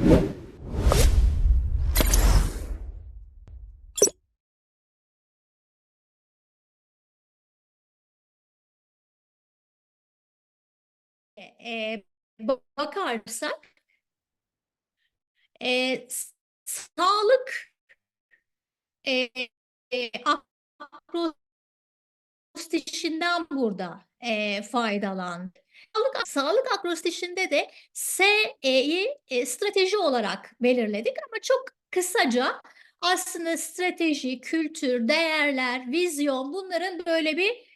e, bakarsak sağlık e, akrostişinden burada faydalandı. Sağlık akrostişinde de S'yi strateji olarak belirledik ama çok kısaca aslında strateji, kültür, değerler, vizyon bunların böyle bir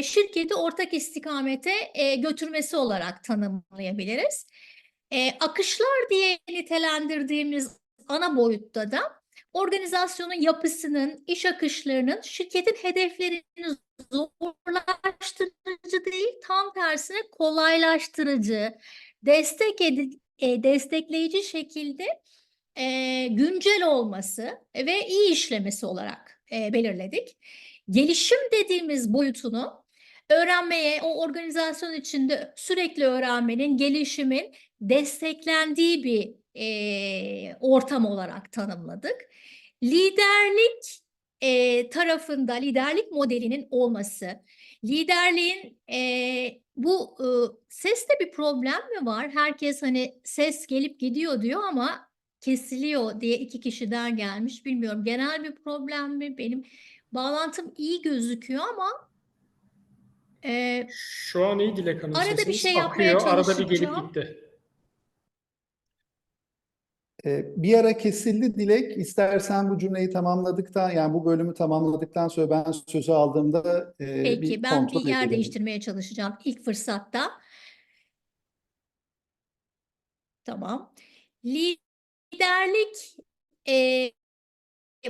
şirketi ortak istikamete götürmesi olarak tanımlayabiliriz. Akışlar diye nitelendirdiğimiz ana boyutta da organizasyonun yapısının, iş akışlarının şirketin hedeflerini zorlaştırıcı değil, tam tersine kolaylaştırıcı, destekleyici şekilde güncel olması ve iyi işlemesi olarak belirledik. Gelişim dediğimiz boyutunu öğrenmeye, o organizasyon içinde sürekli öğrenmenin, gelişimin desteklendiği bir ortam olarak tanımladık. Liderlik tarafında liderlik modelinin olması, liderliğin bu seste bir problem mi var? Herkes hani ses gelip gidiyor diyor ama kesiliyor diye iki kişiden gelmiş. Bilmiyorum genel bir problem mi? Benim bağlantım iyi gözüküyor ama Şu an iyi Dilek Hanım, arada bir sesiniz şey yapmaya akıyor. Arada bir gelip çalışacağım. gitti. Bir ara kesildi Dilek. İstersen bu cümleyi tamamladıktan, yani bu bölümü tamamladıktan sonra ben sözü aldığımda bir Peki ben bir kontrol yer edelim. değiştirmeye çalışacağım ilk fırsatta. Tamam. Liderlik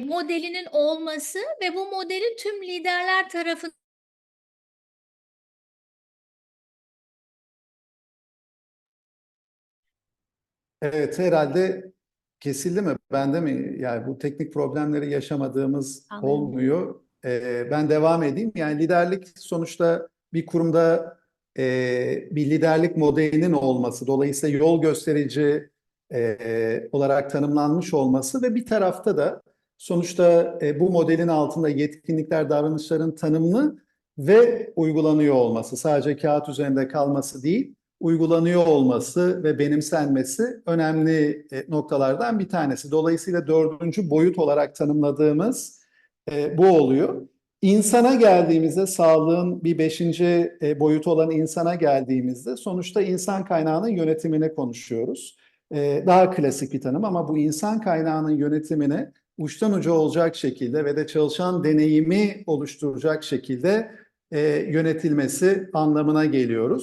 modelinin olması ve bu modelin tüm liderler tarafından Evet, herhalde kesildi mi? Bende mi? Yani bu teknik problemleri yaşamadığımız anlıyorum. olmuyor. Ben devam edeyim. Yani liderlik sonuçta bir kurumda bir liderlik modelinin olması, dolayısıyla yol gösterici olarak tanımlanmış olması ve bir tarafta da sonuçta bu modelin altında yetkinlikler, davranışların tanımlı ve uygulanıyor olması, sadece kağıt üzerinde kalması değil, uygulanıyor olması ve benimsenmesi önemli noktalardan bir tanesi. Dolayısıyla dördüncü boyut olarak tanımladığımız bu oluyor. İnsana geldiğimizde, sağlığın bir beşinci boyutu olan insana geldiğimizde sonuçta insan kaynağının yönetimine konuşuyoruz. Daha klasik bir tanım ama bu insan kaynağının yönetimine uçtan uca olacak şekilde ve de çalışan deneyimi oluşturacak şekilde yönetilmesi anlamına geliyor.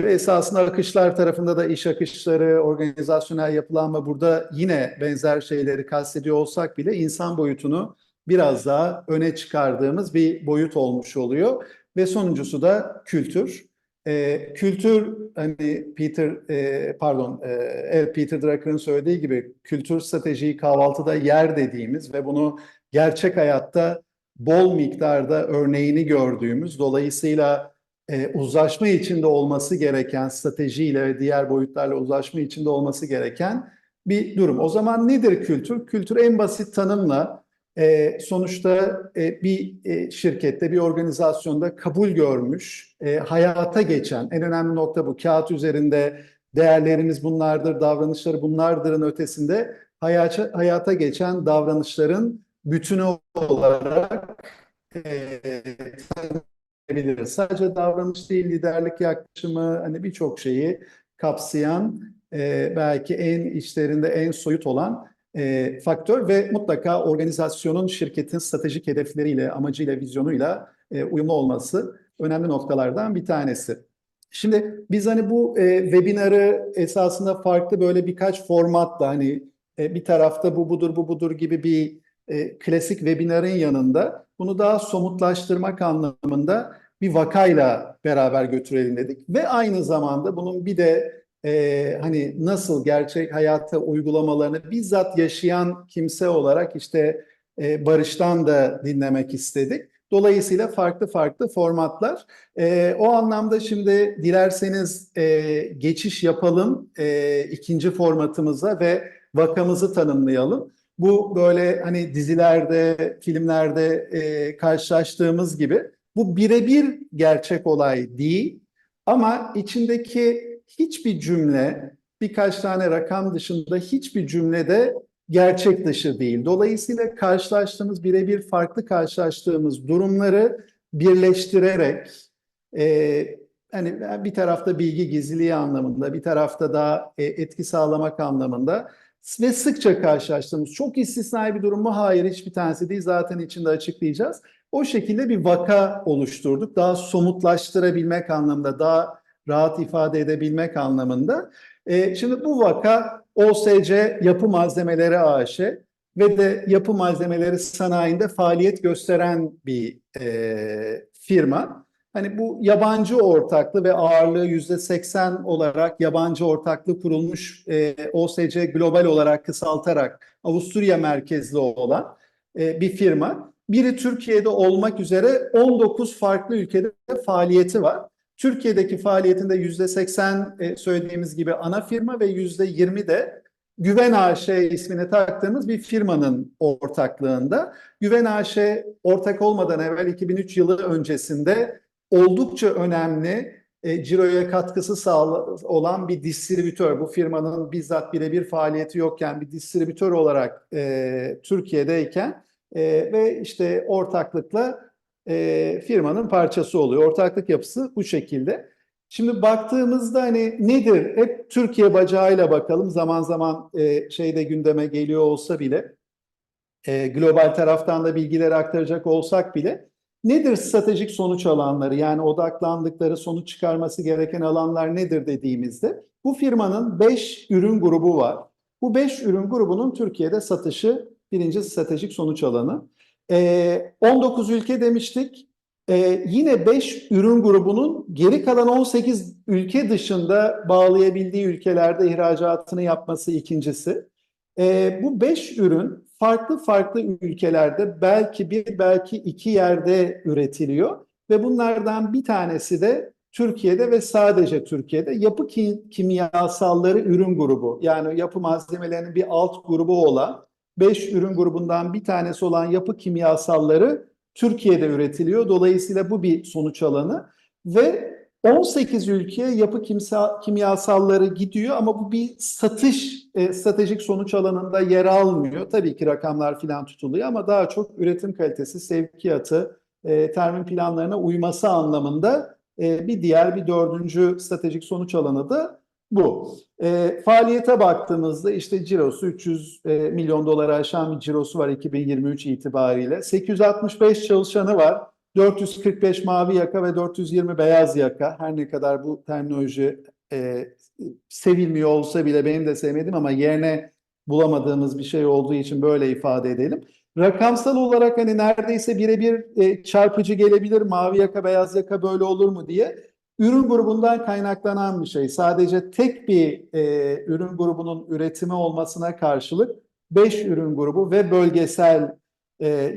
Esasında akışlar tarafında da iş akışları, organizasyonel yapılanma burada yine benzer şeyleri kastediyor olsak bile insan boyutunu biraz daha öne çıkardığımız bir boyut olmuş oluyor. Ve sonuncusu da kültür. Kültür hani Peter Drucker'ın söylediği gibi kültür stratejiyi kahvaltıda yer dediğimiz ve bunu gerçek hayatta bol miktarda örneğini gördüğümüz, dolayısıyla uzlaşma içinde olması gereken stratejiyle ve diğer boyutlarla uzlaşma içinde olması gereken bir durum. O zaman nedir kültür? Kültür en basit tanımla sonuçta bir şirkette, bir organizasyonda kabul görmüş, hayata geçen, en önemli nokta bu. Kağıt üzerinde değerlerimiz bunlardır, davranışları bunlardırın ötesinde hayata geçen davranışların bütünü olarak biliriz. Sadece davranış değil, liderlik yaklaşımı, hani birçok şeyi kapsayan, belki en içlerinde en soyut olan faktör ve mutlaka organizasyonun, şirketin stratejik hedefleriyle, amacıyla, vizyonuyla uyumlu olması önemli noktalardan bir tanesi. Şimdi biz hani bu webinarı esasında farklı böyle birkaç formatla, hani bir tarafta bu budur, bu budur gibi bir klasik webinarın yanında bunu daha somutlaştırmak anlamında bir vakayla beraber götürelim dedik. Ve aynı zamanda bunun bir de hani nasıl gerçek hayata uygulamalarını bizzat yaşayan kimse olarak işte Barış'tan da dinlemek istedik. Dolayısıyla farklı farklı formatlar. O anlamda şimdi dilerseniz geçiş yapalım ikinci formatımıza ve vakamızı tanımlayalım. Bu böyle hani dizilerde, filmlerde karşılaştığımız gibi bu birebir gerçek olay değil ama içindeki hiçbir cümle, birkaç tane rakam dışında hiçbir cümlede gerçek dışı değil. Dolayısıyla birebir farklı karşılaştığımız durumları birleştirerek hani bir tarafta bilgi gizliliği anlamında, bir tarafta da etki sağlamak anlamında ve sıkça karşılaştığımız çok istisnai bir durum mu? Hayır, hiçbir tanesi değil. Zaten içinde açıklayacağız. O şekilde bir vaka oluşturduk. Daha somutlaştırabilmek anlamında, daha rahat ifade edebilmek anlamında. Şimdi bu vaka OSC Yapı Malzemeleri AŞ ve de yapı malzemeleri sanayinde faaliyet gösteren bir firma. Hani bu yabancı ortaklı ve ağırlığı %80 olarak yabancı ortaklı kurulmuş OSC Global olarak kısaltarak Avusturya merkezli olan bir firma. Biri Türkiye'de olmak üzere 19 farklı ülkede faaliyeti var. Türkiye'deki faaliyetinde %80 söylediğimiz gibi ana firma ve %20 de Güven AŞ ismini taktığımız bir firmanın ortaklığında. Güven AŞ ortak olmadan evvel 2003 yılı öncesinde oldukça önemli ciroya katkısı olan bir distribütör. Bu firmanın bizzat birebir faaliyeti yokken bir distribütör olarak Türkiye'deyken ve işte ortaklıkla firmanın parçası oluyor. Ortaklık yapısı bu şekilde. Şimdi baktığımızda hani nedir? Hep Türkiye bacağıyla bakalım. Zaman zaman şeyde gündeme geliyor olsa bile, global taraftan da bilgileri aktaracak olsak bile, nedir stratejik sonuç alanları? Yani odaklandıkları, sonuç çıkarması gereken alanlar nedir dediğimizde, bu firmanın 5 ürün grubu var. Bu 5 ürün grubunun Türkiye'de satışı birinci stratejik sonuç alanı. 19 ülke demiştik. Yine 5 ürün grubunun geri kalan 18 ülke dışında bağlayabildiği ülkelerde ihracatını yapması ikincisi. Bu 5 ürün farklı farklı ülkelerde belki bir belki iki yerde üretiliyor ve bunlardan bir tanesi de Türkiye'de ve sadece Türkiye'de yapı kimyasalları ürün grubu, yani yapı malzemelerinin bir alt grubu olan 5 ürün grubundan bir tanesi olan yapı kimyasalları Türkiye'de üretiliyor. Dolayısıyla bu bir sonuç alanı ve 18 ülkeye yapı kimyasalları gidiyor ama bu bir stratejik sonuç alanında yer almıyor. Tabii ki rakamlar filan tutuluyor ama daha çok üretim kalitesi, sevkiyatı, termin planlarına uyması anlamında bir dördüncü stratejik sonuç alanı da bu. Faaliyete baktığımızda işte cirosu 300 milyon doları aşan bir cirosu var 2023 itibariyle. 865 çalışanı var. 445 mavi yaka ve 420 beyaz yaka. Her ne kadar bu terminoloji sevilmiyor olsa bile benim de sevmedim ama yerine bulamadığımız bir şey olduğu için böyle ifade edelim. Rakamsal olarak hani neredeyse birebir çarpıcı gelebilir. Mavi yaka, beyaz yaka böyle olur mu diye. Ürün grubundan kaynaklanan bir şey. Sadece tek bir ürün grubunun üretimi olmasına karşılık 5 ürün grubu ve bölgesel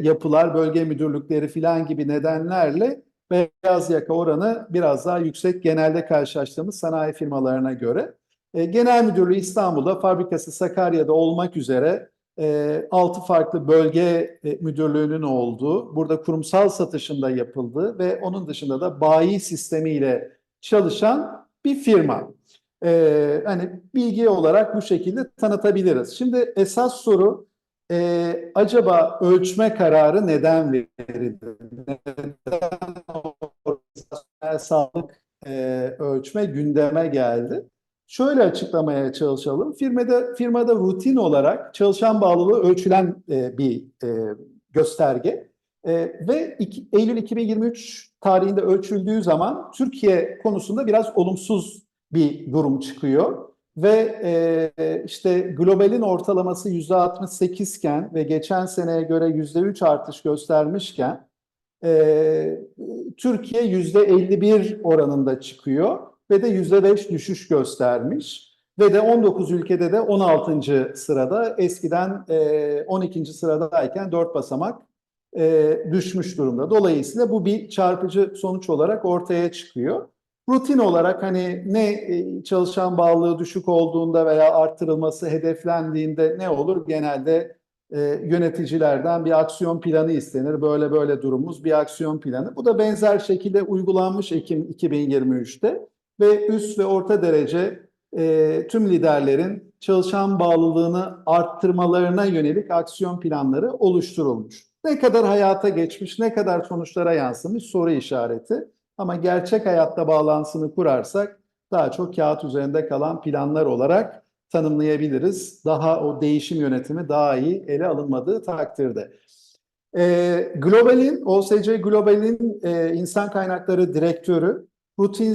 yapılar, bölge müdürlükleri filan gibi nedenlerle beyaz yaka oranı biraz daha yüksek genelde karşılaştığımız sanayi firmalarına göre. Genel Müdürlüğü İstanbul'da, fabrikası Sakarya'da olmak üzere 6 farklı bölge müdürlüğünün olduğu, burada kurumsal satışında yapıldığı ve onun dışında da bayi sistemiyle çalışan bir firma. Hani bilgi olarak bu şekilde tanıtabiliriz. Şimdi esas soru, acaba ölçme kararı neden verildi? Neden organizasyonel sağlık ölçme gündeme geldi? Şöyle açıklamaya çalışalım. Firmada rutin olarak çalışan bağlılığı ölçülen bir gösterge. Ve Eylül 2023 tarihinde ölçüldüğü zaman Türkiye konusunda biraz olumsuz bir durum çıkıyor. Ve işte globalin ortalaması %68 iken ve geçen seneye göre %3 artış göstermişken Türkiye %51 oranında çıkıyor ve de %5 düşüş göstermiş. Ve de 19 ülkede de 16. sırada, eskiden 12. sıradayken 4 basamak düşmüş durumda. Dolayısıyla bu bir çarpıcı sonuç olarak ortaya çıkıyor. Rutin olarak hani ne çalışan bağlılığı düşük olduğunda veya arttırılması hedeflendiğinde ne olur? Genelde yöneticilerden bir aksiyon planı istenir. Böyle böyle durumumuz bir aksiyon planı. Bu da benzer şekilde uygulanmış Ekim 2023'te ve üst ve orta derece tüm liderlerin çalışan bağlılığını arttırmalarına yönelik aksiyon planları oluşturulmuş. Ne kadar hayata geçmiş, ne kadar sonuçlara yansımış soru işareti. Ama gerçek hayatta bağlantısını kurarsak daha çok kağıt üzerinde kalan planlar olarak tanımlayabiliriz. Daha o değişim yönetimi daha iyi ele alınmadığı takdirde. Global'in, OSC Global'in insan kaynakları direktörü rutin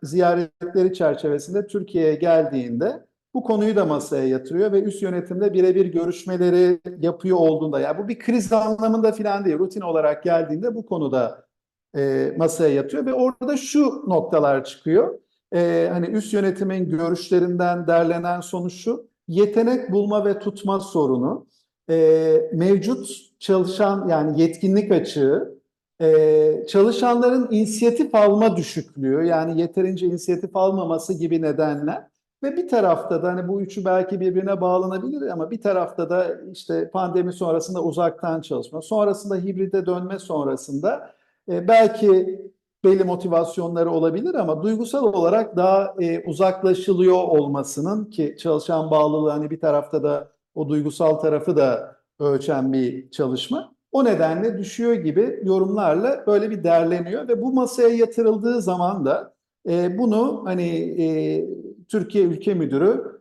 ziyaretleri çerçevesinde Türkiye'ye geldiğinde bu konuyu da masaya yatırıyor ve üst yönetimle birebir görüşmeleri yapıyor olduğunda, yani bu bir kriz anlamında falan değil, rutin olarak geldiğinde bu konuda masaya yatıyor ve orada şu noktalar çıkıyor. Hani üst yönetimin görüşlerinden derlenen sonuç şu: yetenek bulma ve tutma sorunu, mevcut çalışan yani yetkinlik açığı, çalışanların inisiyatif alma düşüklüğü, yani yeterince inisiyatif almaması gibi nedenler ve bir tarafta da hani bu üçü belki birbirine bağlanabilir ama bir tarafta da işte pandemi sonrasında uzaktan çalışma, sonrasında hibride dönme sonrasında belki belli motivasyonları olabilir ama duygusal olarak daha uzaklaşılıyor olmasının, ki çalışan bağlılığı hani bir tarafta da o duygusal tarafı da ölçen bir çalışma. O nedenle düşüyor gibi yorumlarla böyle bir derleniyor ve bu masaya yatırıldığı zaman da bunu hani Türkiye Ülke Müdürü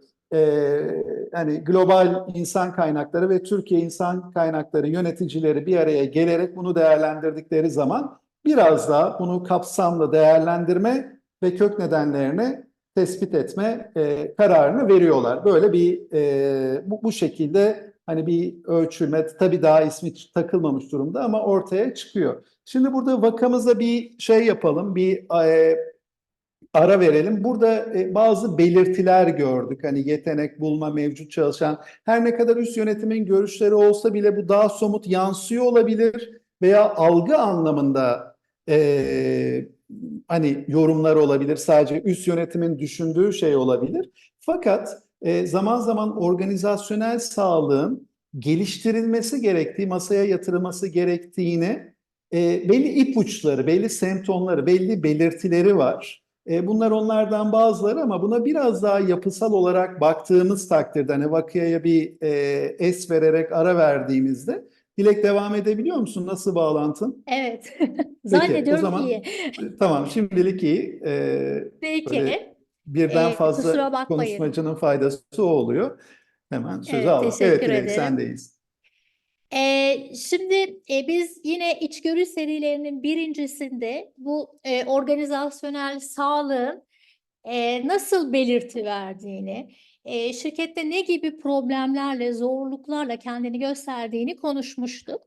hani global insan kaynakları ve Türkiye insan kaynakları yöneticileri bir araya gelerek bunu değerlendirdikleri zaman biraz daha bunu kapsamlı değerlendirme ve kök nedenlerini tespit etme kararını veriyorlar. Böyle bir bu şekilde hani bir ölçülme, tabii daha ismi takılmamış durumda ama ortaya çıkıyor. Şimdi burada vakamıza bir şey yapalım, bir ara verelim. Burada bazı belirtiler gördük. Hani yetenek bulma, mevcut çalışan, her ne kadar üst yönetimin görüşleri olsa bile bu daha somut yansıyor olabilir veya algı anlamında hani yorumlar olabilir. Sadece üst yönetimin düşündüğü şey olabilir. Fakat zaman zaman organizasyonel sağlığın geliştirilmesi gerektiği, masaya yatırılması gerektiğini, belli ipuçları, belli semptomları, belli belirtileri var. Bunlar onlardan bazıları ama buna biraz daha yapısal olarak baktığımız takdirde, hani vakıya bir es vererek ara verdiğimizde, Dilek, devam edebiliyor musun? Nasıl bağlantın? Evet. Peki, o Zannediyorum iyi. zaman tamam, şimdilik iyi. Böyle Peki. birden Kusura fazla bakmayın. konuşmacının faydası o oluyor. Hemen sözü Evet, alalım. Evet teşekkür Dilek, ederim. sendeyiz. Şimdi biz yine içgörü serilerinin birincisinde bu organizasyonel sağlığın nasıl belirti verdiğini, şirkette ne gibi problemlerle, zorluklarla kendini gösterdiğini konuşmuştuk.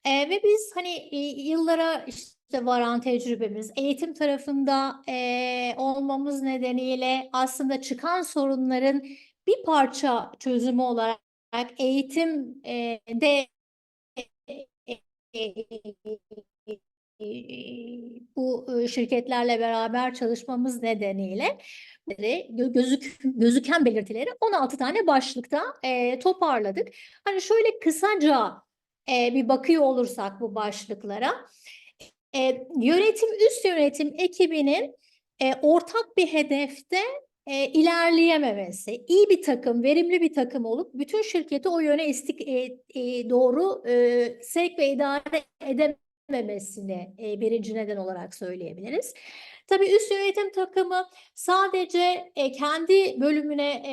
Ve biz hani yıllara işte varan tecrübemiz, eğitim tarafında olmamız nedeniyle aslında çıkan sorunların bir parça çözümü olarak eğitimde bu şirketlerle beraber çalışmamız nedeniyle gözüken belirtileri 16 tane başlıkta toparladık. Hani şöyle kısaca bir bakıyor olursak bu başlıklara, yönetim, üst yönetim ekibinin ortak bir hedefte ilerleyememesi, iyi bir takım, verimli bir takım olup bütün şirketi o yöne doğru sevk ve idare edememesini birinci neden olarak söyleyebiliriz. Tabii üst yönetim takımı sadece kendi bölümüne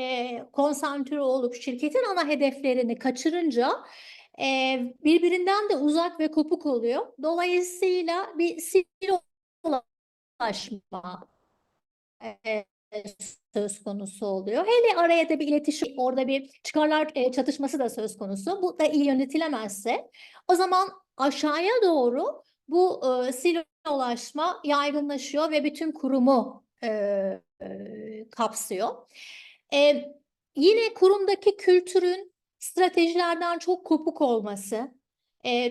konsantre olup şirketin ana hedeflerini kaçırınca birbirinden de uzak ve kopuk oluyor. Dolayısıyla bir silolaşma e, söz konusu oluyor. Hele araya da bir iletişim, orada bir çıkarlar çatışması da söz konusu. Bu da iyi yönetilemezse o zaman aşağıya doğru bu silolaşma yaygınlaşıyor ve bütün kurumu kapsıyor. Yine kurumdaki kültürün stratejilerden çok kopuk olması,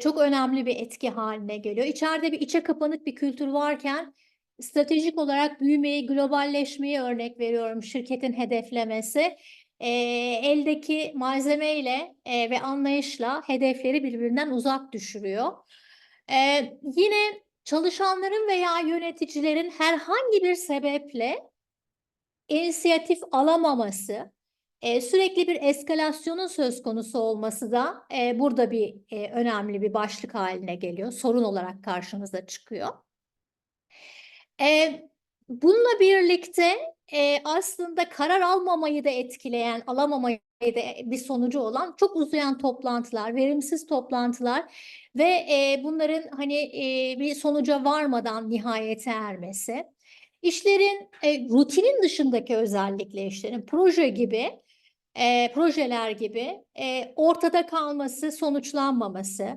çok önemli bir etki haline geliyor. İçeride bir içe kapanık bir kültür varken stratejik olarak büyümeyi, globalleşmeyi örnek veriyorum şirketin hedeflemesi. Eldeki malzemeyle ve anlayışla hedefleri birbirinden uzak düşürüyor. Yine çalışanların veya yöneticilerin herhangi bir sebeple inisiyatif alamaması, sürekli bir eskalasyonun söz konusu olması da burada bir önemli bir başlık haline geliyor. Sorun olarak karşımıza çıkıyor. Bununla birlikte aslında karar almamayı da etkileyen, alamamayı da bir sonucu olan çok uzayan toplantılar, verimsiz toplantılar ve bunların hani bir sonuca varmadan nihayete ermesi. İşlerin rutinin dışındaki özellikle işlerin proje gibi, projeler gibi ortada kalması, sonuçlanmaması,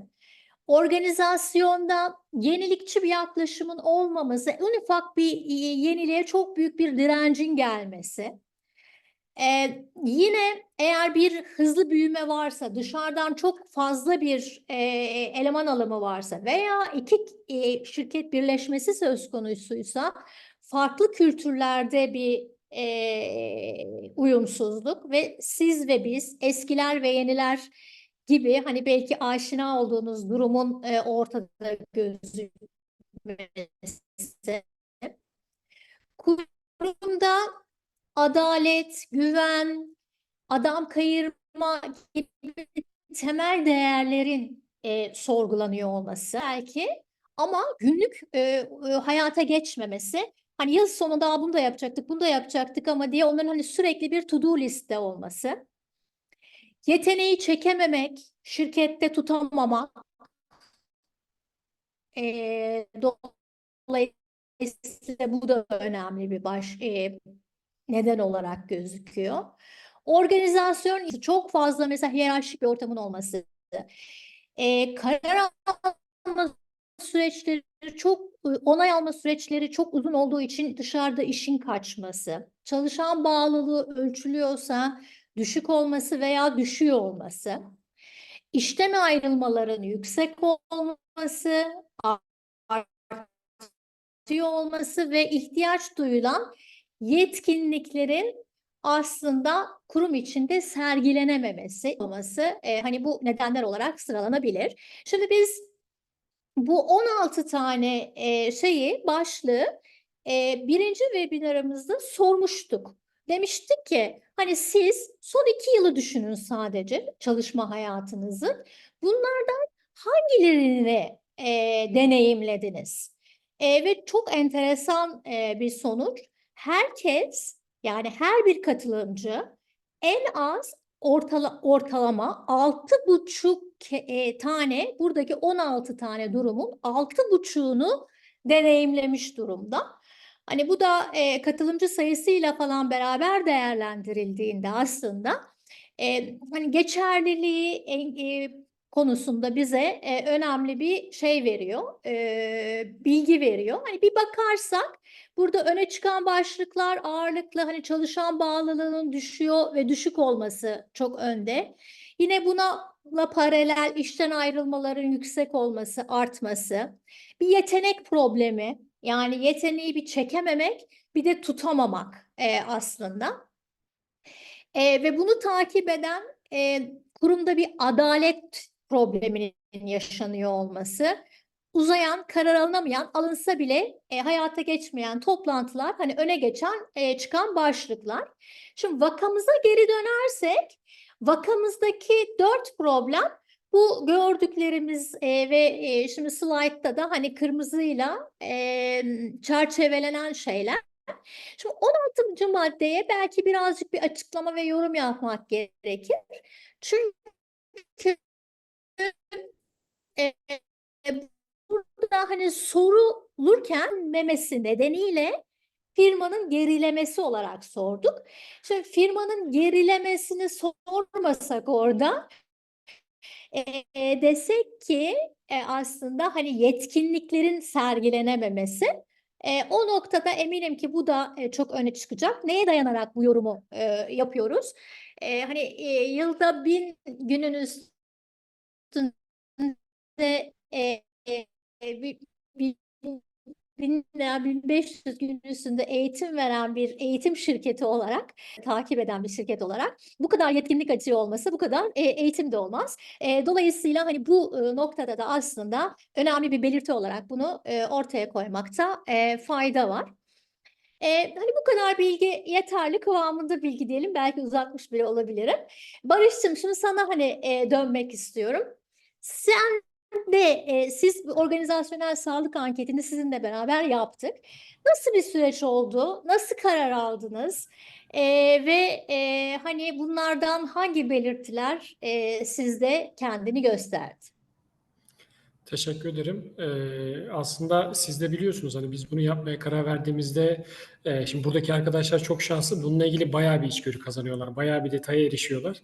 organizasyonda yenilikçi bir yaklaşımın olmaması, en ufak bir yeniliğe çok büyük bir direncin gelmesi. Yine eğer bir hızlı büyüme varsa, dışarıdan çok fazla bir eleman alımı varsa veya iki şirket birleşmesi söz konusuysa, farklı kültürlerde bir uyumsuzluk ve siz ve biz, eskiler ve yeniler gibi hani belki aşina olduğunuz durumun ortada gözükmesi. Kurumda adalet, güven, adam kayırma gibi temel değerlerin sorgulanıyor olması belki, ama günlük hayata geçmemesi, hani yıl sonunda bunu da yapacaktık, bunu da yapacaktık ama diye onların hani sürekli bir to do liste olması, yeteneği çekememek, şirkette tutamamak, dolayısıyla bu da önemli bir neden olarak gözüküyor. Organizasyon çok fazla mesela hiyerarşik bir ortamın olması, karar alma süreçleri çok, onay alma süreçleri çok uzun olduğu için dışarıda işin kaçması, çalışan bağlılığı ölçülüyorsa düşük olması veya düşüyor olması, işten ayrılmaların yüksek olması, artıyor olması ve ihtiyaç duyulan yetkinliklerin aslında kurum içinde sergilenememesi olması, hani bu nedenler olarak sıralanabilir. Şimdi biz bu 16 tane başlığı birinci webinarımızda sormuştuk. Demiştik ki hani siz son 2 yılı düşünün sadece çalışma hayatınızın. Bunlardan hangilerini deneyimlediniz? Ve çok enteresan bir sonuç. Herkes, yani her bir katılımcı en az ortalama 6,5 tane, buradaki 16 tane durumun 6,5'unu deneyimlemiş durumda. Hani bu da katılımcı sayısıyla falan beraber değerlendirildiğinde aslında hani geçerliliği konusunda bize önemli bir şey veriyor, bilgi veriyor. Hani bir bakarsak burada öne çıkan başlıklar ağırlıklı hani çalışan bağlılığının düşüyor ve düşük olması çok önde. Yine buna paralel işten ayrılmaların yüksek olması, artması, bir yetenek problemi, yani yeteneği bir çekememek, bir de tutamamak aslında. Ve bunu takip eden kurumda bir adalet probleminin yaşanıyor olması, uzayan, karar alınamayan, alınsa bile hayata geçmeyen toplantılar, hani öne geçen, çıkan başlıklar. Şimdi vakamıza geri dönersek, vakamızdaki 4 problem bu gördüklerimiz ve şimdi slaytta da hani kırmızıyla çerçevelenen şeyler. Şimdi 16. maddeye belki birazcık bir açıklama ve yorum yapmak gerekir. Çünkü e, burada hani sorulurken memesi nedeniyle firmanın gerilemesi olarak sorduk. Şimdi firmanın gerilemesini sormasak orada, desek ki aslında hani yetkinliklerin sergilenememesi, o noktada eminim ki bu da çok öne çıkacak. Neye dayanarak bu yorumu yapıyoruz? Hani yılda 1000 günün üstünde bir 1000 veya 1500 gün üstünde eğitim veren bir eğitim şirketi olarak, takip eden bir şirket olarak bu kadar yetkinlik açığı olması, bu kadar eğitim de olmaz. Dolayısıyla hani bu noktada da aslında önemli bir belirti olarak bunu ortaya koymakta fayda var. Hani bu kadar bilgi yeterli kıvamında bilgi diyelim. Belki uzatmış bile olabilirim. Barış'cığım şimdi sana hani dönmek istiyorum. Sen siz bir organizasyonel sağlık anketini sizinle beraber yaptık. Nasıl bir süreç oldu? Nasıl karar aldınız? Ve hani bunlardan hangi belirtiler sizde kendini gösterdi? Teşekkür ederim. Aslında siz de biliyorsunuz hani biz bunu yapmaya karar verdiğimizde şimdi buradaki arkadaşlar çok şanslı. Bununla ilgili bayağı bir içgörü kazanıyorlar. Bayağı bir detaya erişiyorlar.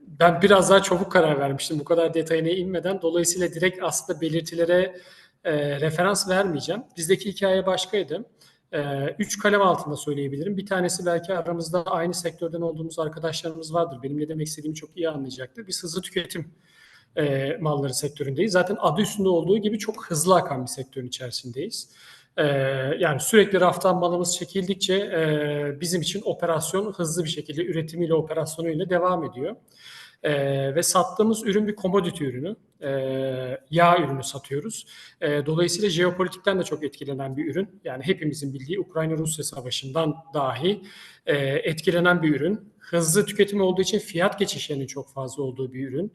Ben biraz daha çabuk karar vermiştim bu kadar detayına inmeden. Dolayısıyla direkt aslında belirtilere referans vermeyeceğim. Bizdeki hikaye başkaydı. Üç kalem altında söyleyebilirim. Bir tanesi belki aramızda aynı sektörden olduğumuz arkadaşlarımız vardır. Benim ne demek istediğimi çok iyi anlayacaktır. Biz hızlı tüketim malları sektöründeyiz. Zaten adı üstünde olduğu gibi çok hızlı akan bir sektörün içerisindeyiz. Yani sürekli raftan malımız çekildikçe bizim için operasyon hızlı bir şekilde üretimiyle operasyonuyla devam ediyor. Ve sattığımız ürün bir commodity ürünü. Yağ ürünü satıyoruz. Dolayısıyla jeopolitikten de çok etkilenen bir ürün. Yani hepimizin bildiği Ukrayna-Rusya savaşından dahi etkilenen bir ürün. Hızlı tüketim olduğu için fiyat geçişlerinin çok fazla olduğu bir ürün.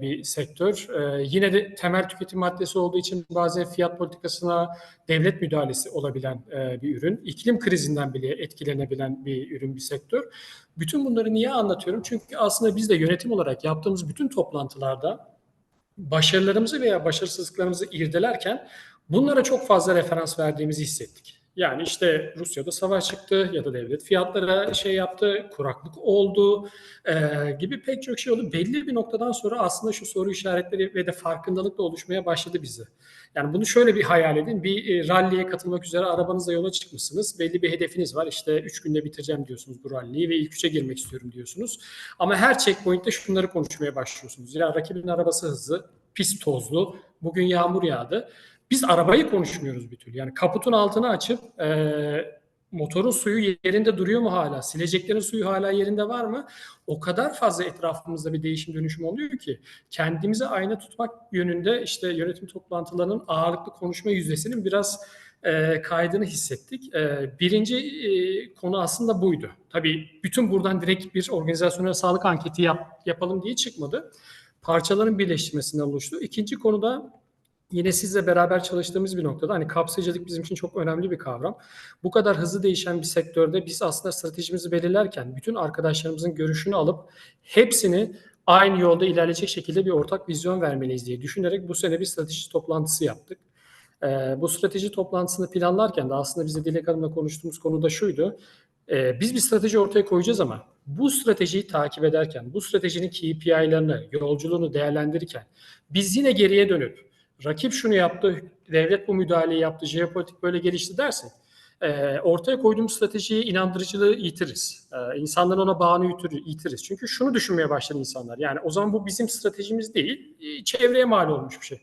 Bir sektör. Yine de temel tüketim maddesi olduğu için bazen fiyat politikasına devlet müdahalesi olabilen bir ürün. İklim krizinden bile etkilenebilen bir ürün, bir sektör. Bütün bunları niye anlatıyorum? Çünkü aslında biz de yönetim olarak yaptığımız bütün toplantılarda başarılarımızı veya başarısızlıklarımızı irdelerken bunlara çok fazla referans verdiğimizi hissettik. Yani işte Rusya'da savaş çıktı ya da devlet fiyatlara şey yaptı, kuraklık oldu gibi pek çok şey oldu. Belli bir noktadan sonra aslında şu soru işaretleri ve de farkındalık da oluşmaya başladı bize. Yani bunu şöyle bir hayal edin. Bir ralliye katılmak üzere arabanızla yola çıkmışsınız. Belli bir hedefiniz var. İşte 3 günde bitireceğim diyorsunuz bu ralliyi ve ilk 3'e girmek istiyorum diyorsunuz. Ama her checkpoint'te şunları konuşmaya başlıyorsunuz. Ya rakibin arabası hızlı, pis tozlu, bugün yağmur yağdı. Biz arabayı konuşmuyoruz bir türlü. Yani kaputun altını açıp motorun suyu yerinde duruyor mu hala? Sileceklerin suyu hala yerinde var mı? O kadar fazla etrafımızda bir değişim dönüşüm oluyor ki kendimize ayna tutmak yönünde işte yönetim toplantılarının ağırlıklı konuşma yüzdesinin biraz kaydını hissettik. Birinci konu aslında buydu. Tabii bütün buradan direkt bir organizasyonel sağlık anketi yapalım diye çıkmadı. Parçaların birleştirmesinden oluştu. İkinci konuda yine sizle beraber çalıştığımız bir noktada hani kapsayıcılık bizim için çok önemli bir kavram. Bu kadar hızlı değişen bir sektörde biz aslında stratejimizi belirlerken bütün arkadaşlarımızın görüşünü alıp hepsini aynı yolda ilerleyecek şekilde bir ortak vizyon vermeliyiz diye düşünerek bu sene bir strateji toplantısı yaptık. Bu strateji toplantısını planlarken de aslında biz de Dilek Hanım'la konuştuğumuz konu da şuydu. Biz bir strateji ortaya koyacağız ama bu stratejiyi takip ederken, bu stratejinin KPI'lerini, yolculuğunu değerlendirirken biz yine geriye dönüp rakip şunu yaptı, devlet bu müdahaleyi yaptı, jeopolitik böyle gelişti dersek ortaya koyduğumuz stratejiye inandırıcılığı yitiririz. İnsanların ona bağını yitiririz. Çünkü şunu düşünmeye başladı insanlar. Yani o zaman bu bizim stratejimiz değil, çevreye mal olmuş bir şey.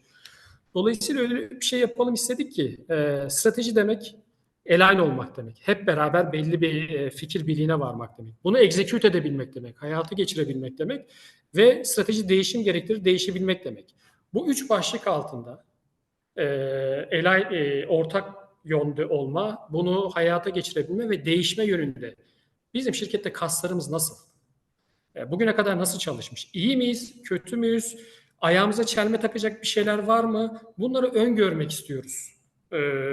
Dolayısıyla öyle bir şey yapalım istedik ki strateji demek align olmak demek. Hep beraber belli bir fikir birliğine varmak demek. Bunu execute edebilmek demek. Hayatı geçirebilmek demek. Ve strateji değişim gerektirir, değişebilmek demek. Bu üç başlık altında ortak yönde olma, bunu hayata geçirebilme ve değişme yönünde. Bizim şirkette kaslarımız nasıl? Bugüne kadar nasıl çalışmış? İyi miyiz? Kötü müyüz? Ayağımıza çelme takacak bir şeyler var mı? Bunları öngörmek istiyoruz.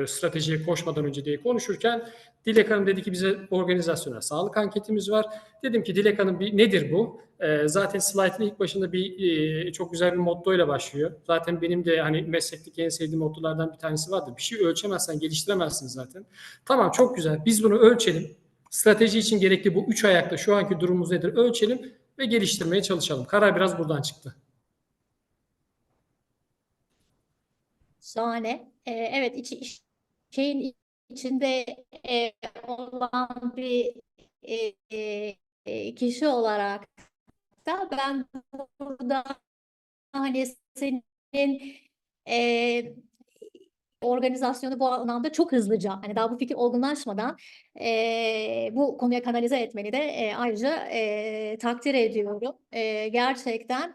Stratejiye koşmadan önce diye konuşurken Dilek Hanım dedi ki bize organizasyonel sağlık anketimiz var. Dedim ki Dilek Hanım nedir bu? Zaten slaytın ilk başında çok güzel bir motto ile başlıyor. Zaten benim de hani meslekteki en sevdiğim mottolardan bir tanesi vardı. Bir şey ölçemezsen geliştiremezsin zaten. Tamam çok güzel. Biz bunu ölçelim. Strateji için gerekli bu üç ayakta şu anki durumumuz nedir ölçelim ve geliştirmeye çalışalım. Karar biraz buradan çıktı. Şahane. Evet, şeyin içinde olan bir kişi olarak da ben burada hani senin e, organizasyonu bu anlamda çok hızlıca, hani daha bu fikir olgunlaşmadan bu konuya kanalize etmeni de ayrıca takdir ediyorum. Gerçekten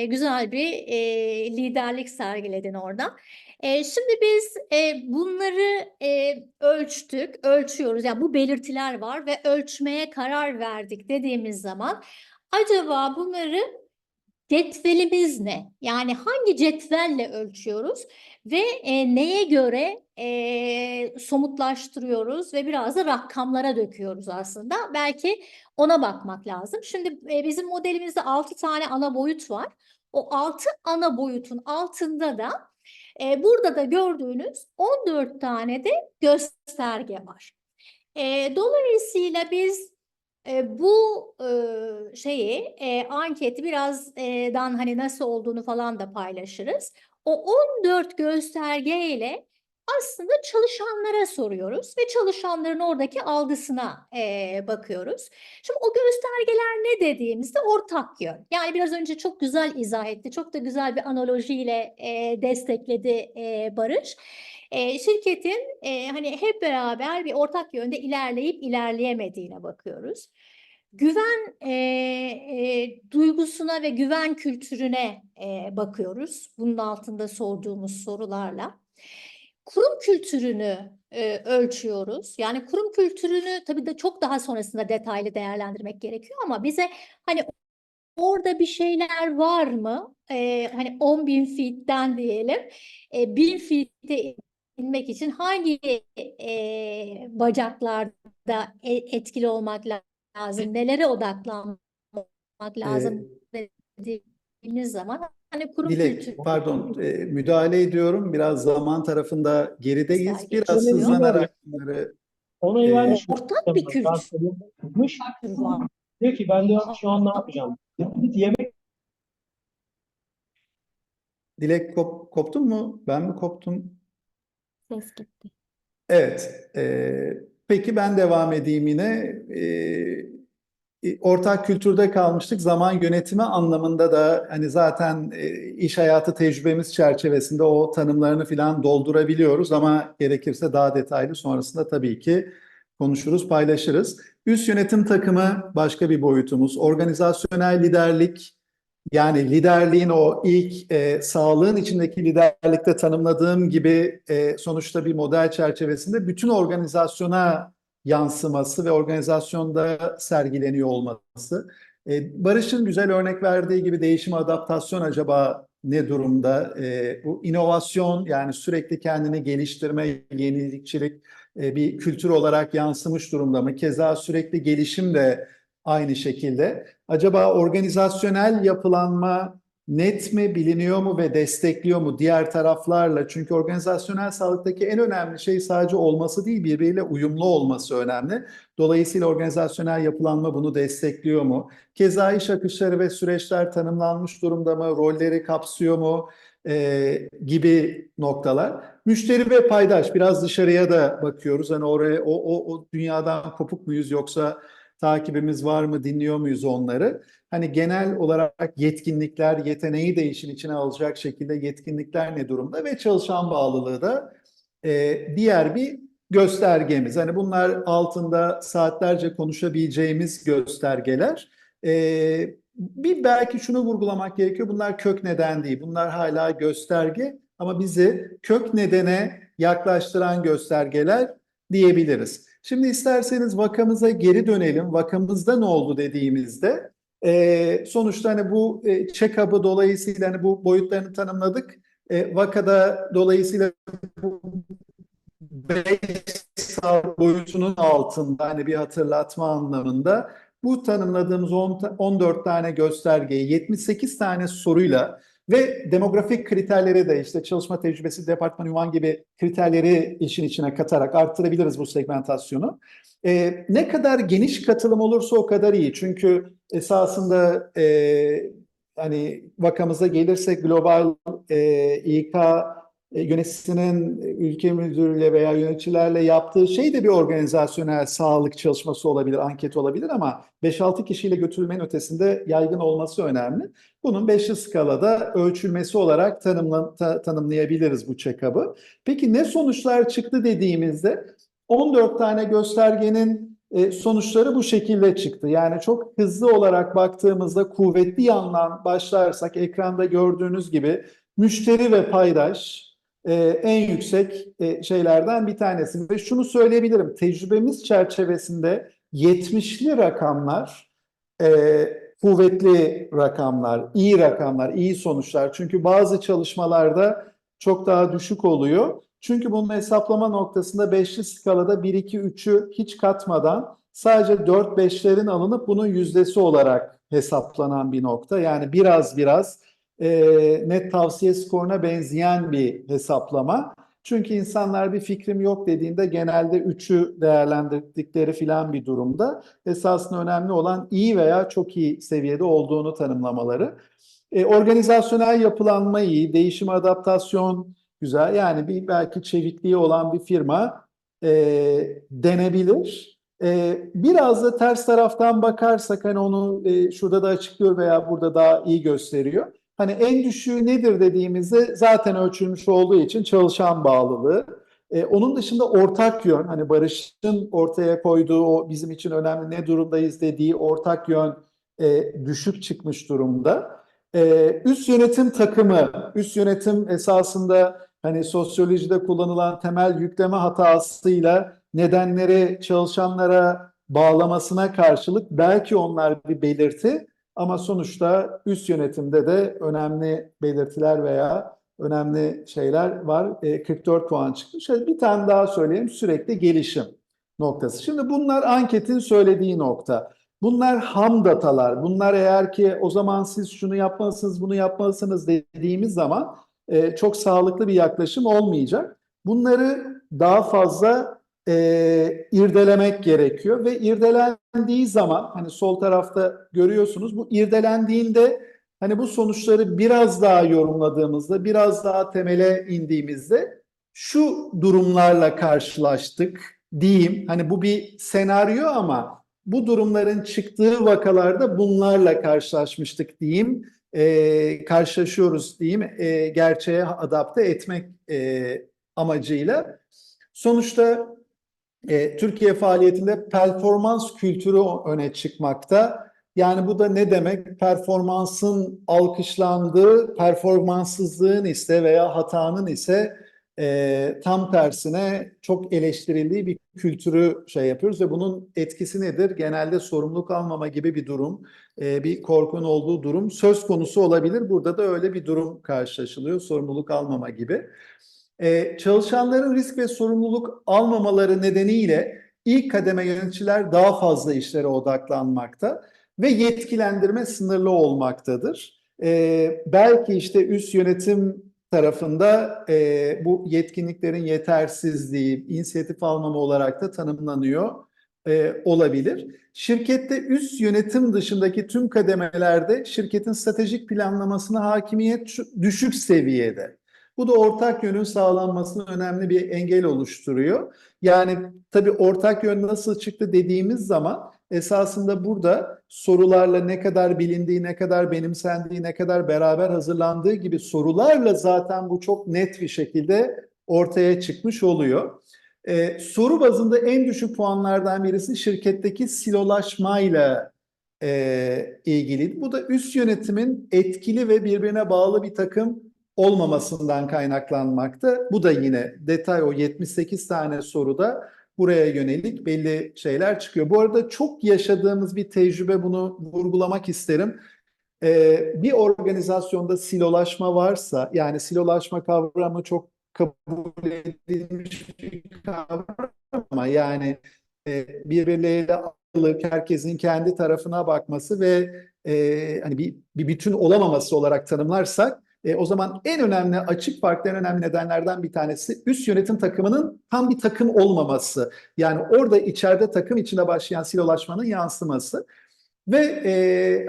güzel bir liderlik sergiledin orada. Şimdi biz bunları ölçüyoruz. Yani bu belirtiler var ve ölçmeye karar verdik dediğimiz zaman acaba bunları cetvelimiz ne? Yani hangi cetvelle ölçüyoruz ve neye göre somutlaştırıyoruz ve biraz da rakamlara döküyoruz aslında. Belki ona bakmak lazım. Şimdi bizim modelimizde 6 tane ana boyut var. O 6 ana boyutun altında da burada da gördüğünüz 14 tane de gösterge var. Dolayısıyla biz bu anketi birazdan hani nasıl olduğunu falan da paylaşırız. O 14 göstergeyle aslında çalışanlara soruyoruz ve çalışanların oradaki algısına bakıyoruz. Şimdi o göstergeler ne dediğimizde ortak yön. Yani biraz önce çok güzel izah etti, çok da güzel bir analojiyle destekledi Barış. Şirketin hani hep beraber bir ortak yönde ilerleyip ilerleyemediğine bakıyoruz. Güven duygusuna ve güven kültürüne bakıyoruz. Bunun altında sorduğumuz sorularla. Kurum kültürünü ölçüyoruz. Yani kurum kültürünü tabii de çok daha sonrasında detaylı değerlendirmek gerekiyor ama bize hani orada bir şeyler var mı? Hani 10.000 feet'ten diyelim, 1.000 feet'e inmek için hangi bacaklarda etkili olmak lazım? Nelere odaklanmak E, lazım dediğimiz zaman hani kurum kültürü Dilek, pardon, müdahale ediyorum. Biraz zaman tarafında gerideyiz. göstergesi Biraz Önemli var ya. hızlanarak bunları Onayı e, vermiş. ortak bir kültür Çıkmış. var. Diyor ki ben de şu an ne yapacağım? Git yemek Dilek koptun mu? Ben mi koptum? Ses gitti. Evet. Peki ben devam edeyim yine. Ortak kültürde kalmıştık. Zaman yönetimi anlamında da hani zaten iş hayatı tecrübemiz çerçevesinde o tanımlarını falan doldurabiliyoruz ama gerekirse daha detaylı sonrasında tabii ki konuşuruz, paylaşırız. Üst yönetim takımı başka bir boyutumuz. Organizasyonel liderlik, yani liderliğin o ilk sağlığın içindeki liderlikte tanımladığım gibi sonuçta bir model çerçevesinde bütün organizasyona yansıması ve organizasyonda sergileniyor olması. Barış'ın güzel örnek verdiği gibi değişim adaptasyon acaba ne durumda? Bu inovasyon, yani sürekli kendini geliştirme, yenilikçilik bir kültür olarak yansımış durumda mı? Keza sürekli gelişim de aynı şekilde. Acaba organizasyonel yapılanma net mi, biliniyor mu ve destekliyor mu diğer taraflarla? Çünkü organizasyonel sağlıktaki en önemli şey sadece olması değil, birbiriyle uyumlu olması önemli. Dolayısıyla organizasyonel yapılanma bunu destekliyor mu? Keza iş akışları ve süreçler tanımlanmış durumda mı? Rolleri kapsıyor mu? Gibi noktalar. Müşteri ve paydaş, biraz dışarıya da bakıyoruz. Hani oraya o dünyadan kopuk muyuz, yoksa takibimiz var mı, dinliyor muyuz onları? Hani genel olarak yetkinlikler, yeteneği de işin içine alacak şekilde yetkinlikler ne durumda ve çalışan bağlılığı da diğer bir göstergemiz. Hani bunlar altında saatlerce konuşabileceğimiz göstergeler. Bir belki şunu vurgulamak gerekiyor. Bunlar kök neden değil. Bunlar hala gösterge ama bizi kök nedene yaklaştıran göstergeler diyebiliriz. Şimdi isterseniz vakamıza geri dönelim. Vakamızda ne oldu dediğimizde sonuçta hani bu check-up'ı dolayısıyla hani bu boyutlarını tanımladık. Vakada dolayısıyla bu 5 saat boyutunun altında, hani bir hatırlatma anlamında bu tanımladığımız 14 tane göstergeyi 78 tane soruyla ve demografik kriterleri de işte çalışma tecrübesi, departman ünvan gibi kriterleri işin içine katarak arttırabiliriz bu segmentasyonu. Ne kadar geniş katılım olursa o kadar iyi. Çünkü esasında hani vakamıza gelirsek global İK yöneticisinin ülke müdürüyle veya yöneticilerle yaptığı şey de bir organizasyonel sağlık çalışması olabilir, anket olabilir ama 5-6 kişiyle götürülmenin ötesinde yaygın olması önemli. Bunun 5'li skalada ölçülmesi olarak tanımlayabiliriz bu check-up'ı. Peki ne sonuçlar çıktı dediğimizde 14 tane göstergenin sonuçları bu şekilde çıktı. Yani çok hızlı olarak baktığımızda kuvvetli yandan başlarsak ekranda gördüğünüz gibi müşteri ve paydaş en yüksek şeylerden bir tanesi. Ve şunu söyleyebilirim, tecrübemiz çerçevesinde 70'li rakamlar kuvvetli rakamlar, iyi rakamlar, iyi sonuçlar. Çünkü bazı çalışmalarda çok daha düşük oluyor. Çünkü bunun hesaplama noktasında 5'li skalada 1, 2, 3'ü hiç katmadan sadece 4-5'lerin alınıp bunun yüzdesi olarak hesaplanan bir nokta. Yani biraz net tavsiye skoruna benzeyen bir hesaplama. Çünkü insanlar bir fikrim yok dediğinde genelde 3'ü değerlendirdikleri filan bir durumda. Esasında önemli olan iyi veya çok iyi seviyede olduğunu tanımlamaları. Organizasyonel yapılanma iyi, değişim adaptasyon güzel. Yani belki çevikliği olan bir firma denebilir. Biraz da ters taraftan bakarsak hani onu şurada da açıklıyor veya burada daha iyi gösteriyor. Hani en düşüğü nedir dediğimizde zaten ölçülmüş olduğu için çalışan bağlılığı. Onun dışında ortak yön, hani Barış'ın ortaya koyduğu o bizim için önemli ne durumdayız dediği ortak yön düşük çıkmış durumda. Üst yönetim takımı, üst yönetim esasında hani sosyolojide kullanılan temel yükleme hatasıyla nedenleri çalışanlara bağlamasına karşılık belki onlar bir belirti ama sonuçta üst yönetimde de önemli belirtiler veya önemli şeyler var. 44 puan çıktı. Şöyle bir tane daha söyleyeyim. Sürekli gelişim noktası. Şimdi bunlar anketin söylediği nokta. Bunlar ham datalar. Bunlar eğer ki o zaman siz şunu yapmalısınız, bunu yapmalısınız dediğimiz zaman çok sağlıklı bir yaklaşım olmayacak. Bunları daha fazla irdelemek gerekiyor ve irdelendiği zaman hani sol tarafta görüyorsunuz bu irdelendiğinde hani bu sonuçları biraz daha yorumladığımızda, biraz daha temele indiğimizde şu durumlarla karşılaştık diyeyim. Hani bu bir senaryo ama bu durumların çıktığı vakalarda bunlarla karşılaşmıştık diyeyim. Karşılaşıyoruz diyeyim. Gerçeğe adapte etmek amacıyla. Sonuçta Türkiye faaliyetinde performans kültürü öne çıkmakta. Yani bu da ne demek? Performansın alkışlandığı, performanssızlığın ise veya hatanın ise tam tersine çok eleştirildiği bir kültürü şey yapıyoruz ve bunun etkisi nedir? Genelde sorumluluk almama gibi bir durum, bir korkun olduğu durum söz konusu olabilir. Burada da öyle bir durum karşılaşılıyor, sorumluluk almama gibi. Çalışanların risk ve sorumluluk almamaları nedeniyle ilk kademe yöneticiler daha fazla işlere odaklanmakta ve yetkilendirme sınırlı olmaktadır. Belki işte üst yönetim tarafında bu yetkinliklerin yetersizliği, inisiyatif almama olarak da tanımlanıyor olabilir. Şirkette üst yönetim dışındaki tüm kademelerde şirketin stratejik planlamasına hakimiyet düşük seviyede. Bu da ortak yönün sağlanmasına önemli bir engel oluşturuyor. Yani tabii ortak yön nasıl çıktı dediğimiz zaman esasında burada sorularla ne kadar bilindiği, ne kadar benimsendiği, ne kadar beraber hazırlandığı gibi sorularla zaten bu çok net bir şekilde ortaya çıkmış oluyor. Soru bazında en düşük puanlardan birisi şirketteki silolaşmayla ilgili. Bu da üst yönetimin etkili ve birbirine bağlı bir takım olmamasından kaynaklanmakta. Bu da yine detay, o 78 tane soruda buraya yönelik belli şeyler çıkıyor. Bu arada çok yaşadığımız bir tecrübe, bunu vurgulamak isterim. Bir organizasyonda silolaşma varsa, yani silolaşma kavramı çok kabul edilmiş bir kavram ama yani birbirleriyle ayrılık, herkesin kendi tarafına bakması ve hani bir bütün olamaması olarak tanımlarsak o zaman en önemli açık farklı en önemli nedenlerden bir tanesi üst yönetim takımının tam bir takım olmaması. Yani orada içeride takım içinde başlayan silolaşmanın yansıması ve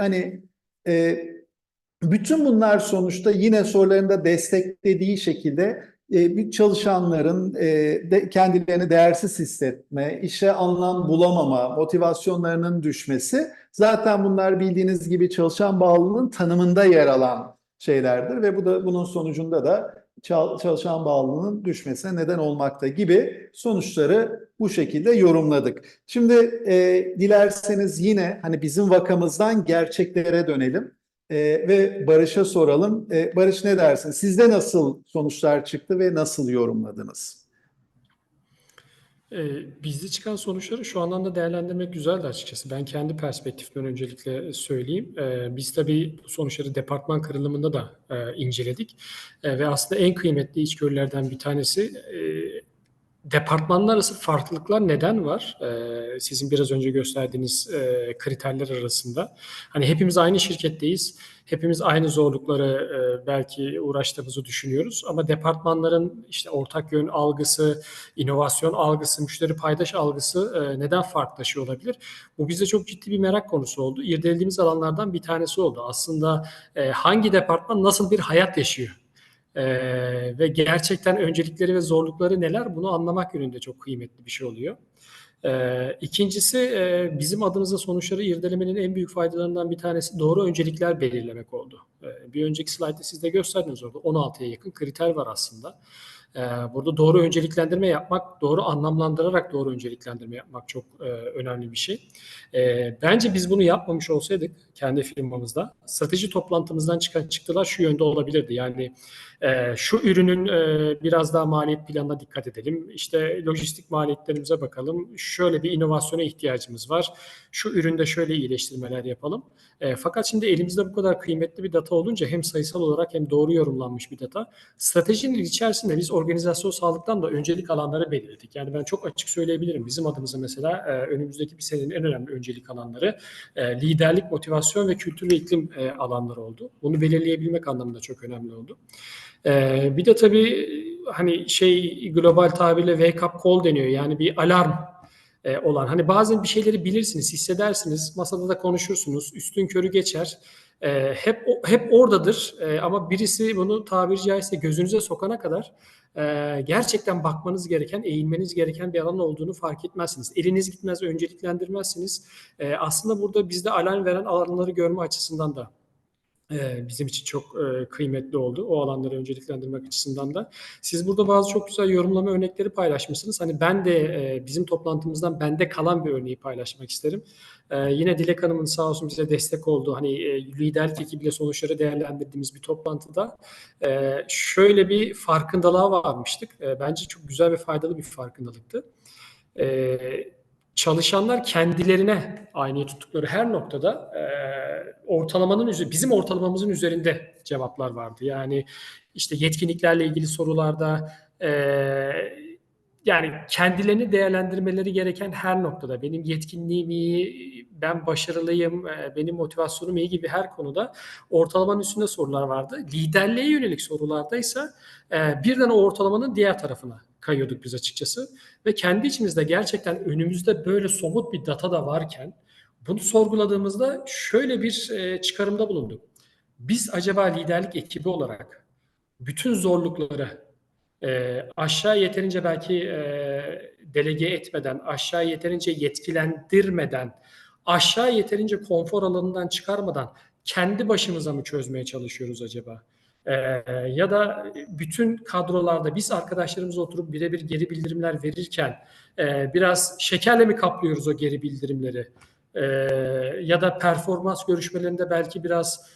bütün bunlar sonuçta yine sorularında desteklediği şekilde bir çalışanların kendilerini değersiz hissetme, işe anlam bulamama, motivasyonlarının düşmesi, zaten bunlar bildiğiniz gibi çalışan bağlılığının tanımında yer alan şeylerdir ve bunun sonucunda da çalışan bağlılığının düşmesine neden olmakta gibi sonuçları bu şekilde yorumladık. Şimdi dilerseniz yine hani bizim vakamızdan gerçeklere dönelim. Ve Barış'a soralım. Barış, ne dersin? Sizde nasıl sonuçlar çıktı ve nasıl yorumladınız? Bizde çıkan sonuçları şu andan da değerlendirmek güzeldi açıkçası. Ben kendi perspektifimden öncelikle söyleyeyim. Biz tabii bu sonuçları departman kırılımında da inceledik. Ve aslında en kıymetli içgörülerden bir tanesi, departmanlar arası farklılıklar neden var? Sizin biraz önce gösterdiğiniz kriterler arasında. Hani hepimiz aynı şirketteyiz. Hepimiz aynı zorlukları belki uğraştığımızı düşünüyoruz. Ama departmanların işte ortak yön algısı, inovasyon algısı, müşteri paydaş algısı neden farklılaşıyor olabilir? Bu bize çok ciddi bir merak konusu oldu. İrdelediğimiz alanlardan bir tanesi oldu. Aslında hangi departman nasıl bir hayat yaşıyor? Ve gerçekten öncelikleri ve zorlukları neler, bunu anlamak yönünde çok kıymetli bir şey oluyor. İkincisi, bizim adımıza sonuçları irdelemenin en büyük faydalarından bir tanesi doğru öncelikler belirlemek oldu. Bir önceki slaytta siz de gösterdiniz, orada 16'ya yakın kriter var aslında. Burada doğru önceliklendirme yapmak, doğru anlamlandırarak doğru önceliklendirme yapmak çok önemli bir şey. Bence biz bunu yapmamış olsaydık kendi firmamızda, strateji toplantımızdan çıkan çıktılar şu yönde olabilirdi. Yani şu ürünün biraz daha maliyet planına dikkat edelim. İşte lojistik maliyetlerimize bakalım. Şöyle bir inovasyona ihtiyacımız var. Şu üründe şöyle iyileştirmeler yapalım. Fakat şimdi elimizde bu kadar kıymetli bir data olunca, hem sayısal olarak hem doğru yorumlanmış bir data. Stratejinin içerisinde biz organizasyon sağlıktan da öncelik alanları belirledik. Yani ben çok açık söyleyebilirim. Bizim adımıza mesela önümüzdeki bir senenin en önemli öncelik alanları liderlik, motivasyon ve kültür ve iklim alanları oldu. Bunu belirleyebilmek anlamında çok önemli oldu. Bir de tabii hani global tabirle wake up call deniyor. Yani bir alarm olan. Hani bazen bir şeyleri bilirsiniz, hissedersiniz, masada da konuşursunuz, üstünkörü geçer. Hep oradadır. Ama birisi bunu tabiri caizse gözünüze sokana kadar gerçekten bakmanız gereken, eğilmeniz gereken bir alan olduğunu fark etmezsiniz. Eliniz gitmez, önceliklendirmezsiniz. Aslında burada bizde alarm veren alanları görme açısından da bizim için çok kıymetli oldu. O alanları önceliklendirmek açısından da. Siz burada bazı çok güzel yorumlama örnekleri paylaşmışsınız. Hani ben de bizim toplantımızdan bende kalan bir örneği paylaşmak isterim. Yine Dilek Hanım'ın sağ olsun bize destek olduğu, hani liderlik ekibiyle sonuçları değerlendirdiğimiz bir toplantıda şöyle bir farkındalığa varmıştık. Bence çok güzel ve faydalı bir farkındalıktı. Çalışanlar kendilerine aynı tuttukları her noktada bizim ortalamamızın üzerinde cevaplar vardı. Yani işte yetkinliklerle ilgili sorularda yani kendilerini değerlendirmeleri gereken her noktada benim yetkinliğim iyi, ben başarılıyım, benim motivasyonum iyi gibi her konuda ortalamanın üstünde sorular vardı. Liderliğe yönelik sorularda ise birden o ortalamanın diğer tarafına kayıyorduk biz açıkçası. Ve kendi içimizde gerçekten önümüzde böyle somut bir data da varken bunu sorguladığımızda şöyle bir çıkarımda bulunduk. Biz acaba liderlik ekibi olarak bütün zorlukları aşağı yeterince belki delege etmeden, aşağı yeterince yetkilendirmeden, aşağı yeterince konfor alanından çıkarmadan kendi başımıza mı çözmeye çalışıyoruz acaba? Ya da bütün kadrolarda biz arkadaşlarımızla oturup birebir geri bildirimler verirken biraz şekerle mi kaplıyoruz o geri bildirimleri? Ya da performans görüşmelerinde belki biraz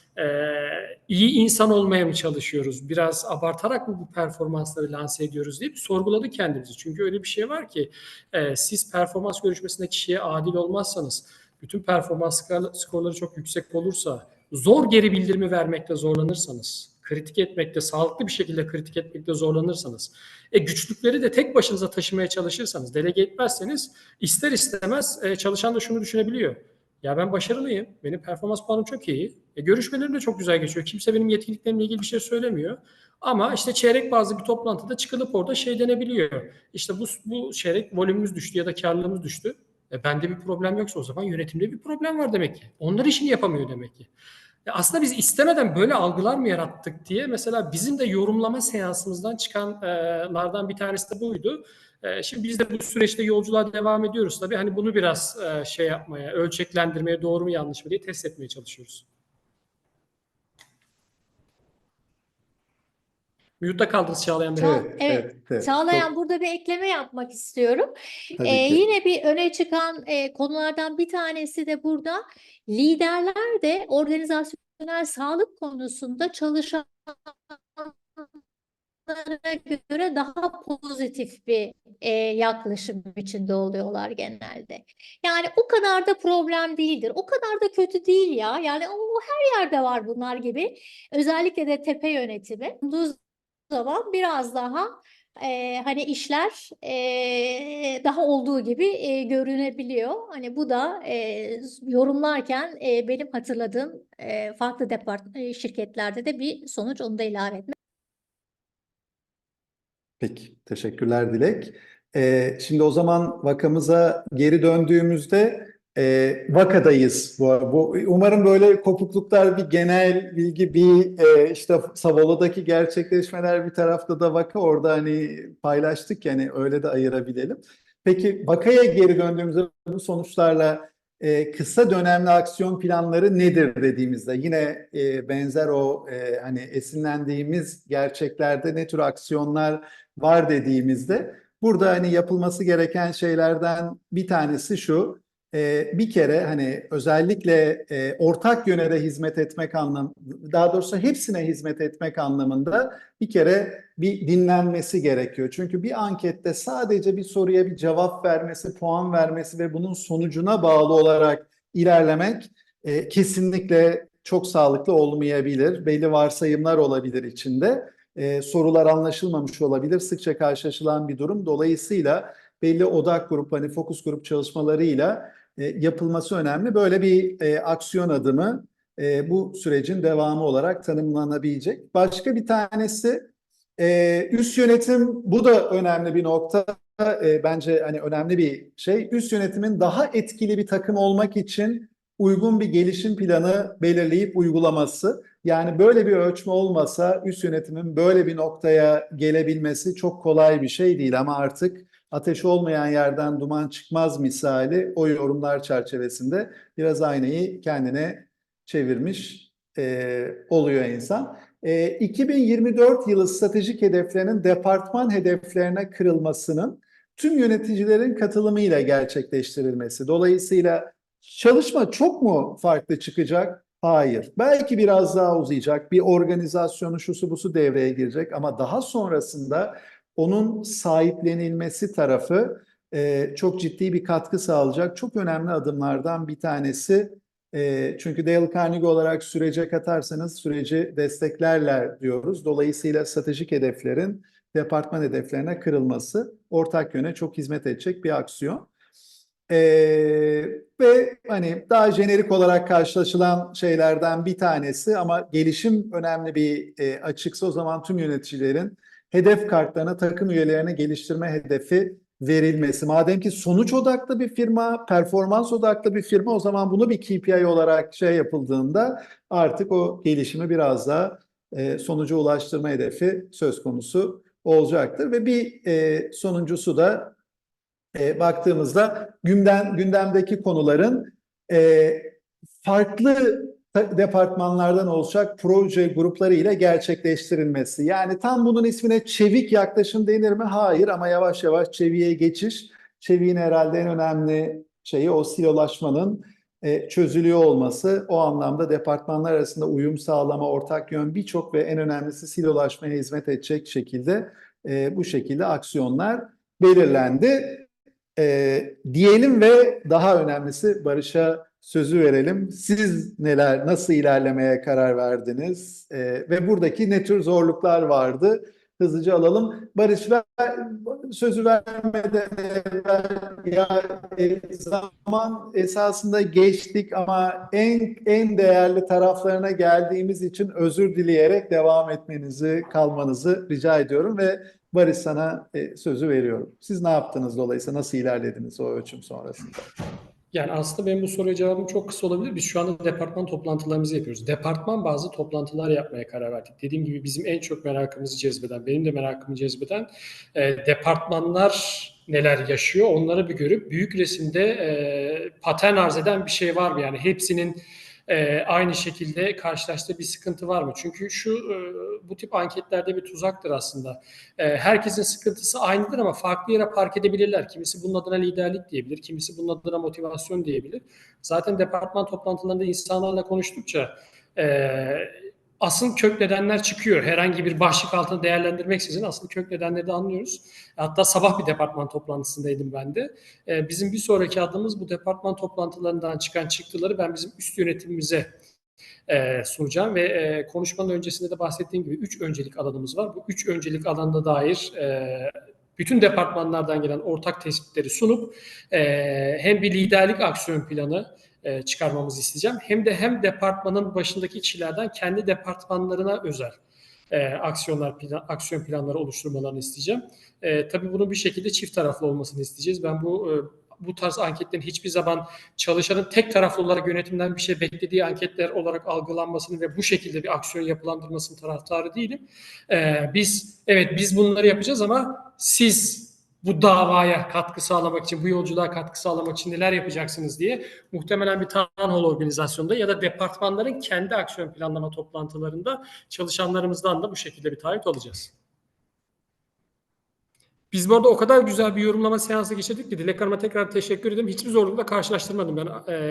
iyi insan olmaya mı çalışıyoruz? Biraz abartarak mı bu performansları lanse ediyoruz deyip sorguladık kendimizi. Çünkü öyle bir şey var ki siz performans görüşmesinde kişiye adil olmazsanız, bütün performans skorları çok yüksek olursa, zor geri bildirimi vermekte zorlanırsanız, kritik etmekte, sağlıklı bir şekilde kritik etmekte zorlanırsanız, güçlükleri de tek başınıza taşımaya çalışırsanız, delege etmezseniz ister istemez çalışan da şunu düşünebiliyor. Ya ben başarılıyım, benim performans puanım çok iyi, görüşmelerim de çok güzel geçiyor. Kimse benim yetkinliklerimle ilgili bir şey söylemiyor. Ama işte çeyrek bazlı bir toplantıda çıkılıp orada denebiliyor. İşte bu çeyrek volümümüz düştü ya da karlılığımız düştü. Bende bir problem yoksa o zaman yönetimde bir problem var demek ki. Onlar işini yapamıyor demek ki. Aslında biz istemeden böyle algılar mı yarattık diye mesela bizim de yorumlama seansımızdan çıkanlardan bir tanesi de buydu. Şimdi biz de bu süreçte yolculuğa devam ediyoruz tabii. Hani bunu biraz şey yapmaya, ölçeklendirmeye, doğru mu yanlış mı diye test etmeye çalışıyoruz. Mute'da kaldınız Çağlayan Bey. Evet, evet. Çağlayan, Çok burada bir ekleme yapmak istiyorum. tabii ki. Yine bir öne çıkan konulardan bir tanesi de burada, liderler de organizasyonel sağlık konusunda çalışanlara göre daha pozitif bir yaklaşım içinde oluyorlar genelde. Yani o kadar da problem değildir, o kadar da kötü değil ya. Yani o her yerde var bunlar gibi. Özellikle de tepe yönetimi olduğu zaman biraz daha hani işler daha olduğu gibi görünebiliyor. Hani bu da yorumlarken benim hatırladığım farklı şirketlerde de bir sonuç, onu da ilave etmek. Peki, teşekkürler Dilek. Şimdi o zaman vakamıza geri döndüğümüzde vakadayız. Umarım böyle kopukluklar, bir genel bilgi, bir işte Savola'daki gerçekleşmeler bir tarafta da vaka, orada hani paylaştık, yani öyle de ayırabilelim. Peki vakaya geri döndüğümüzde bu sonuçlarla kısa dönemli aksiyon planları nedir dediğimizde yine benzer o hani esinlendiğimiz gerçeklerde ne tür aksiyonlar var dediğimizde burada hani yapılması gereken şeylerden bir tanesi şu: bir kere hani özellikle ortak yöne de hizmet etmek daha doğrusu hepsine hizmet etmek anlamında bir kere bir dinlenmesi gerekiyor. Çünkü bir ankette sadece bir soruya bir cevap vermesi, puan vermesi ve bunun sonucuna bağlı olarak ilerlemek kesinlikle çok sağlıklı olmayabilir. Belli varsayımlar olabilir içinde. Sorular anlaşılmamış olabilir. Sıkça karşılaşılan bir durum. Dolayısıyla belli odak grup, hani fokus grup çalışmalarıyla yapılması önemli. Böyle bir aksiyon adımı bu sürecin devamı olarak tanımlanabilecek. Başka bir tanesi üst yönetim. Bu da önemli bir nokta. Bence hani önemli bir şey. Üst yönetimin daha etkili bir takım olmak için uygun bir gelişim planı belirleyip uygulaması. Yani böyle bir ölçme olmasa üst yönetimin böyle bir noktaya gelebilmesi çok kolay bir şey değil, ama artık ateş olmayan yerden duman çıkmaz misali o yorumlar çerçevesinde biraz aynayı kendine çevirmiş oluyor insan. 2024 yılı stratejik hedeflerinin departman hedeflerine kırılmasının tüm yöneticilerin katılımıyla gerçekleştirilmesi. Dolayısıyla çalışma çok mu farklı çıkacak? Hayır. Belki biraz daha uzayacak. Bir organizasyonu şusu busu devreye girecek, ama daha sonrasında onun sahiplenilmesi tarafı çok ciddi bir katkı sağlayacak. Çok önemli adımlardan bir tanesi. Çünkü Dale Carnegie olarak sürece katarsanız süreci desteklerler diyoruz. Dolayısıyla stratejik hedeflerin departman hedeflerine kırılması ortak yöne çok hizmet edecek bir aksiyon. Ve hani daha jenerik olarak karşılaşılan şeylerden bir tanesi, ama gelişim önemli bir açıksa, o zaman tüm yöneticilerin hedef kartlarına takım üyelerine geliştirme hedefi verilmesi. Madem ki sonuç odaklı bir firma, performans odaklı bir firma, o zaman bunu bir KPI olarak şey yapıldığında artık o gelişimi biraz daha sonuca ulaştırma hedefi söz konusu olacaktır. Ve bir sonuncusu da baktığımızda gündemdeki konuların farklı departmanlardan olacak proje grupları ile gerçekleştirilmesi. Yani tam bunun ismine çevik yaklaşım denir mi? Hayır, ama yavaş yavaş çeviğe geçiş. Çeviğin herhalde en önemli şeyi o silolaşmanın çözülüyor olması. O anlamda departmanlar arasında uyum sağlama, ortak yön, birçok ve en önemlisi silolaşmaya hizmet edecek şekilde bu şekilde aksiyonlar belirlendi. Diyelim ve daha önemlisi Barış'a sözü verelim. Siz nasıl ilerlemeye karar verdiniz? Ve buradaki ne tür zorluklar vardı? Hızlıca alalım. Barış, sözü vermeden evvel zaman esasında geçtik, ama en değerli taraflarına geldiğimiz için özür dileyerek devam etmenizi, kalmanızı rica ediyorum ve Barış, sana sözü veriyorum. Siz ne yaptınız, dolayısıyla nasıl ilerlediniz o ölçüm sonrasında? Yani aslında benim bu soruya cevabım çok kısa olabilir. Biz şu anda departman toplantılarımızı yapıyoruz. Departman bazı toplantılar yapmaya karar verdik. Dediğim gibi bizim en çok merakımızı cezbeden, benim de merakımı cezbeden departmanlar neler yaşıyor onları bir görüp büyük resimde patern arz eden bir şey var mı? Yani hepsinin aynı şekilde karşılaştığı bir sıkıntı var mı? Çünkü bu tip anketlerde bir tuzaktır aslında. Herkesin sıkıntısı aynıdır ama farklı yere park edebilirler. Kimisi bunun adına liderlik diyebilir, kimisi bunun adına motivasyon diyebilir. Zaten departman toplantılarında insanlarla konuştukça e, asıl kök nedenler çıkıyor. Herhangi bir başlık altında değerlendirmeksizin asıl kök nedenleri de anlıyoruz. Hatta sabah bir departman toplantısındaydım ben de. Bizim bir sonraki adımız bu departman toplantılarından çıkan çıktıları ben bizim üst yönetimimize sunacağım ve konuşmanın öncesinde de bahsettiğim gibi 3 öncelik alanımız var. Bu 3 öncelik alanda dair bütün departmanlardan gelen ortak tespitleri sunup hem bir liderlik aksiyon planı çıkarmamızı isteyeceğim. Hem departmanın başındaki kişilerden kendi departmanlarına özel aksiyon planları oluşturmalarını isteyeceğim. Tabii bunun bir şekilde çift taraflı olmasını isteyeceğiz. Ben bu tarz anketlerin hiçbir zaman çalışanın tek taraflı olarak yönetimden bir şey beklediği anketler olarak algılanmasını ve bu şekilde bir aksiyon yapılandırmasının taraftarı değilim. Biz bunları yapacağız ama siz bu davaya katkı sağlamak için, bu yolculuğa katkı sağlamak için neler yapacaksınız diye muhtemelen bir town hall organizasyonda ya da departmanların kendi aksiyon planlama toplantılarında çalışanlarımızdan da bu şekilde bir taahhüt alacağız. Biz bu arada o kadar güzel bir yorumlama seansı geçirdik ki Dilek Hanım'a tekrar teşekkür ederim. Hiçbir zorlukla karşılaştırmadım ben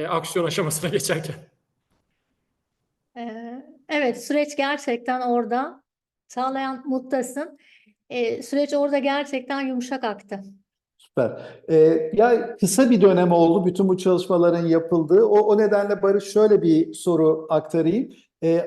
aksiyon aşamasına geçerken. Evet, süreç gerçekten orada. Sağlayan Muttasın. Süreç orada gerçekten yumuşak aktı. Süper. Ya kısa bir dönem oldu bütün bu çalışmaların yapıldığı. O nedenle Barış şöyle bir soru aktarayım.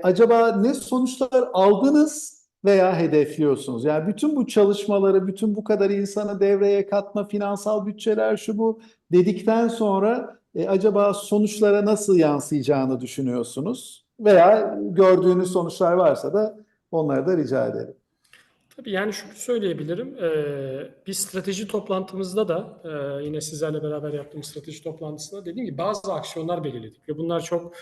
Acaba ne sonuçlar aldınız veya hedefliyorsunuz? Yani bütün bu çalışmaları, bütün bu kadar insanı devreye katma, finansal bütçeler şu bu dedikten sonra acaba sonuçlara nasıl yansıyacağını düşünüyorsunuz? Veya gördüğünüz sonuçlar varsa da onları da rica ederim. Tabii yani şunu söyleyebilirim. Bir strateji toplantımızda da yine sizlerle beraber yaptığımız strateji toplantısında dediğim gibi bazı aksiyonlar belirledik ve bunlar çok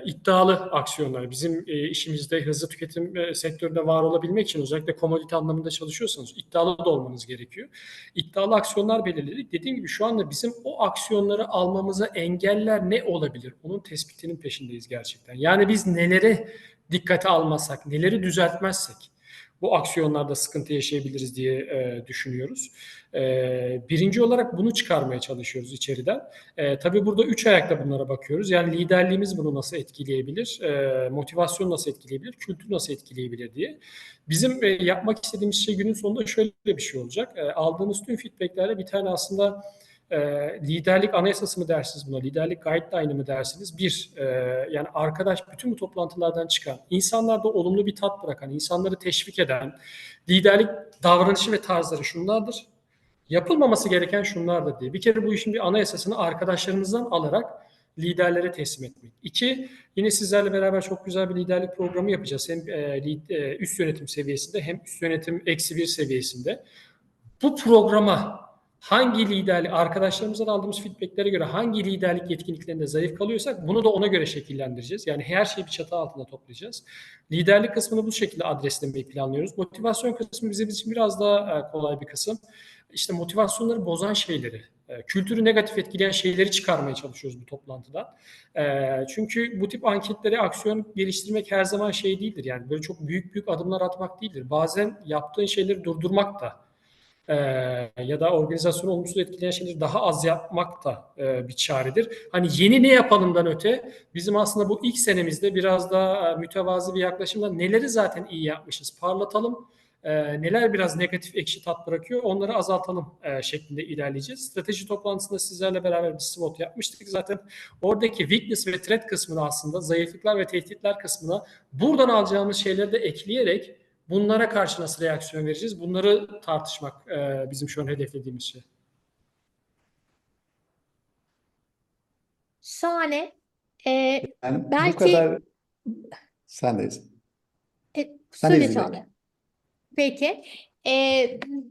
iddialı aksiyonlar. Bizim işimizde hızlı tüketim sektöründe var olabilmek için özellikle komodite anlamında çalışıyorsanız iddialı da olmanız gerekiyor. İddialı aksiyonlar belirledik. Dediğim gibi şu anda bizim o aksiyonları almamıza engeller ne olabilir? Onun tespitinin peşindeyiz gerçekten. Yani biz neleri dikkate almasak, neleri düzeltmezsek bu aksiyonlarda sıkıntı yaşayabiliriz diye düşünüyoruz. Birinci olarak bunu çıkarmaya çalışıyoruz içeriden. Tabii burada üç ayakta bunlara bakıyoruz. Yani liderliğimiz bunu nasıl etkileyebilir, motivasyon nasıl etkileyebilir, kültür nasıl etkileyebilir diye. Bizim yapmak istediğimiz şey günün sonunda şöyle bir şey olacak. Aldığımız tüm feedbacklerle bir tane aslında liderlik anayasası mı dersiniz buna, liderlik guideline'ı mı dersiniz? Yani arkadaş bütün bu toplantılardan çıkan, insanlarda olumlu bir tat bırakan, insanları teşvik eden, liderlik davranışı ve tarzları şunlardır. Yapılmaması gereken şunlardır diye. Bir kere bu işin bir anayasasını arkadaşlarımızdan alarak liderlere teslim etmek. İki, yine sizlerle beraber çok güzel bir liderlik programı yapacağız. Hem üst yönetim seviyesinde hem üst yönetim -1 seviyesinde. Bu programa hangi liderlik, arkadaşlarımızdan aldığımız feedbacklere göre hangi liderlik yetkinliklerinde zayıf kalıyorsak bunu da ona göre şekillendireceğiz. Yani her şeyi bir çatı altında toplayacağız. Liderlik kısmını bu şekilde adreslemeyi planlıyoruz. Motivasyon kısmı bizim için biraz daha kolay bir kısım. İşte motivasyonları bozan şeyleri, kültürü negatif etkileyen şeyleri çıkarmaya çalışıyoruz bu toplantıda. Çünkü bu tip anketlere aksiyon geliştirmek her zaman şey değildir. Yani böyle çok büyük adımlar atmak değildir. Bazen yaptığın şeyleri durdurmak da ya da organizasyonu olumsuz etkileyen şeyleri daha az yapmak da bir çaredir. Hani yeni ne yapalımdan öte bizim aslında bu ilk senemizde biraz daha mütevazi bir yaklaşımla neleri zaten iyi yapmışız parlatalım. Neler biraz negatif ekşi tat bırakıyor onları azaltalım şeklinde ilerleyeceğiz. Strateji toplantısında sizlerle beraber bir SWOT yapmıştık. Zaten oradaki weakness ve threat kısmını aslında zayıflıklar ve tehditler kısmına buradan alacağımız şeyleri de ekleyerek bunlara karşı nasıl reaksiyon vereceğiz? Bunları tartışmak bizim şu an hedeflediğimiz şey. Şahane. Yani bu Belki kadar sendeyiz. söyle Sendeyiz Dilek. Çağla. Peki.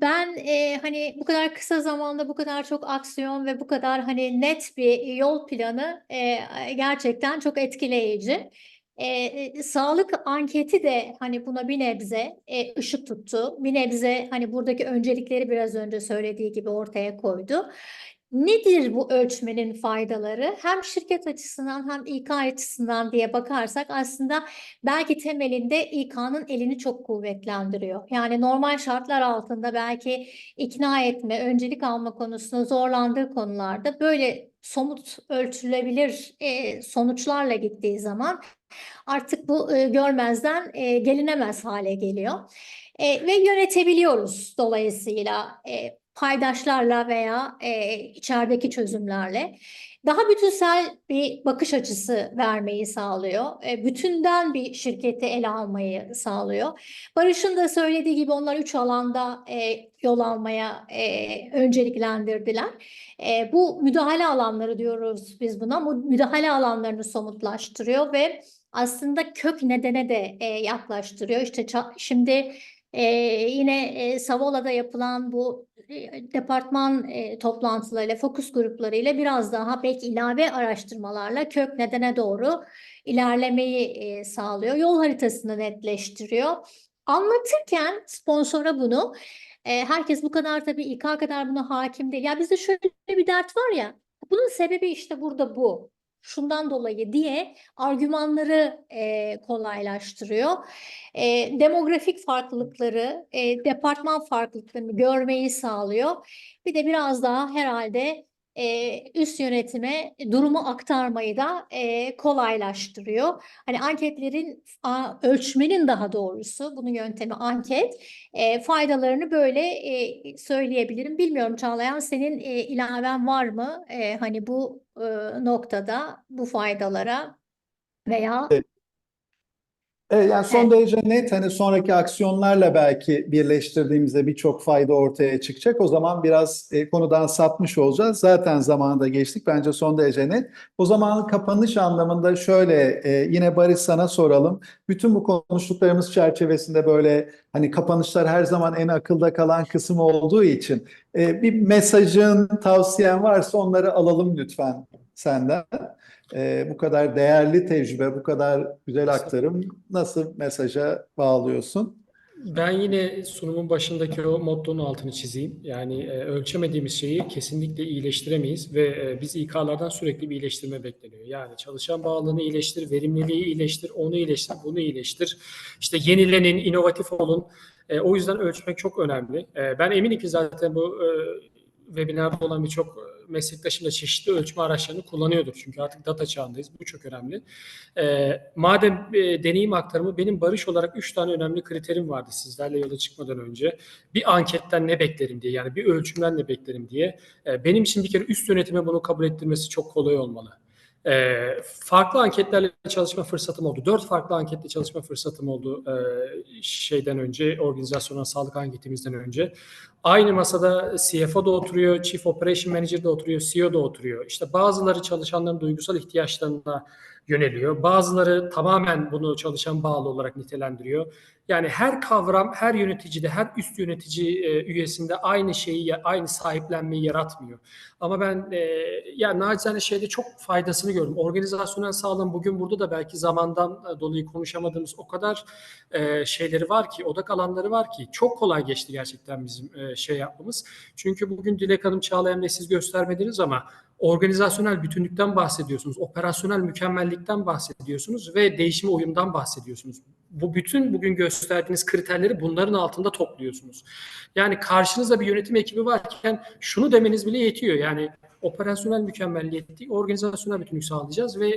Ben hani bu kadar kısa zamanda bu kadar çok aksiyon ve bu kadar hani net bir yol planı gerçekten çok etkileyici. Sağlık anketi de hani buna bir nebze ışık tuttu. Bir nebze hani buradaki öncelikleri biraz önce söylediği gibi ortaya koydu. Nedir bu ölçmenin faydaları? Hem şirket açısından hem İK açısından diye bakarsak aslında belki temelinde İK'nın elini çok kuvvetlendiriyor. Yani normal şartlar altında belki ikna etme, öncelik alma konusunda zorlandığı konularda böyle somut ölçülebilir sonuçlarla gittiği zaman artık bu görmezden gelinemez hale geliyor. Ve yönetebiliyoruz dolayısıyla paydaşlarla veya içerideki çözümlerle. Daha bütünsel bir bakış açısı vermeyi sağlıyor. Bütünden bir şirketi ele almayı sağlıyor. Barış'ın da söylediği gibi onlar 3 alanda yol almaya önceliklendirdiler. Bu müdahale alanları diyoruz biz buna. Bu müdahale alanlarını somutlaştırıyor ve aslında kök nedene de yaklaştırıyor. İşte şimdi yine Savola'da yapılan bu departman toplantılarıyla, fokus gruplarıyla biraz daha belki ilave araştırmalarla kök nedene doğru ilerlemeyi sağlıyor. Yol haritasını netleştiriyor. Anlatırken sponsora bunu herkes bu kadar tabii İK kadar buna hakim değil. Ya bizde şöyle bir dert var ya, bunun sebebi işte burada bu. Şundan dolayı diye argümanları kolaylaştırıyor. Demografik farklılıkları, departman farklılıklarını görmeyi sağlıyor. Bir de biraz daha herhalde üst yönetime durumu aktarmayı da kolaylaştırıyor. Hani anketlerin ölçmenin daha doğrusu bunun yöntemi anket faydalarını böyle söyleyebilirim. Bilmiyorum Çağlayan senin ilaven var mı? Hani bu noktada bu faydalara veya Yani son evet. derece net, hani sonraki aksiyonlarla belki birleştirdiğimizde birçok fayda ortaya çıkacak. O zaman biraz konudan sapmış olacağız. Zaten zamanında geçtik. Bence son derece net. O zaman kapanış anlamında şöyle yine Barış sana soralım. Bütün bu konuştuklarımız çerçevesinde böyle hani kapanışlar her zaman en akılda kalan kısım olduğu için bir mesajın, tavsiyen varsa onları alalım lütfen senden. Bu kadar değerli tecrübe, bu kadar güzel aktarım nasıl mesaja bağlıyorsun? Ben yine sunumun başındaki o mottonun altını çizeyim. Yani ölçemediğimiz şeyi kesinlikle iyileştiremeyiz ve biz İK'lardan sürekli bir iyileştirme bekleniyor. Yani çalışan bağlılığını iyileştir, verimliliği iyileştir, onu iyileştir, bunu iyileştir. İşte yenilenin, inovatif olun. O yüzden ölçmek çok önemli. Ben eminim ki zaten bu webinarda olan birçok meslektaşım da çeşitli ölçme araçlarını kullanıyordur. Çünkü artık data çağındayız. Bu çok önemli. Madem deneyim aktarımı, benim Barış olarak 3 tane önemli kriterim vardı sizlerle yola çıkmadan önce. Bir anketten ne beklerim diye, yani bir ölçümden ne beklerim diye. Benim için bir kere üst yönetime bunu kabul ettirmesi çok kolay olmalı. Farklı anketlerle çalışma fırsatım oldu. 4 farklı anketle çalışma fırsatım oldu şeyden önce, organizasyonel sağlık anketimizden önce. Aynı masada CFO da oturuyor, Chief Operation Manager da oturuyor, CEO da oturuyor. İşte bazıları çalışanların duygusal ihtiyaçlarına yöneliyor. Bazıları tamamen bunu çalışan bağlı olarak nitelendiriyor. Yani her kavram her yöneticide, her üst yönetici üyesinde aynı şeyi, aynı sahiplenmeyi yaratmıyor. Ama ben yani nacizane şeyde çok faydasını gördüm. Organizasyonel sağlığın bugün burada da belki zamandan dolayı konuşamadığımız o kadar şeyleri var ki, odak alanları var ki çok kolay geçti gerçekten bizim şey yapmamız. Çünkü bugün Dilek Hanım, Çağlayan Bey siz göstermediniz ama organizasyonel bütünlükten bahsediyorsunuz, operasyonel mükemmellikten bahsediyorsunuz ve değişime uyumdan bahsediyorsunuz. Bu bütün bugün gösterdiğiniz kriterleri bunların altında topluyorsunuz. Yani karşınızda bir yönetim ekibi varken şunu demeniz bile yetiyor. Yani operasyonel mükemmelliyet değil, organizasyonel bütünlük sağlayacağız ve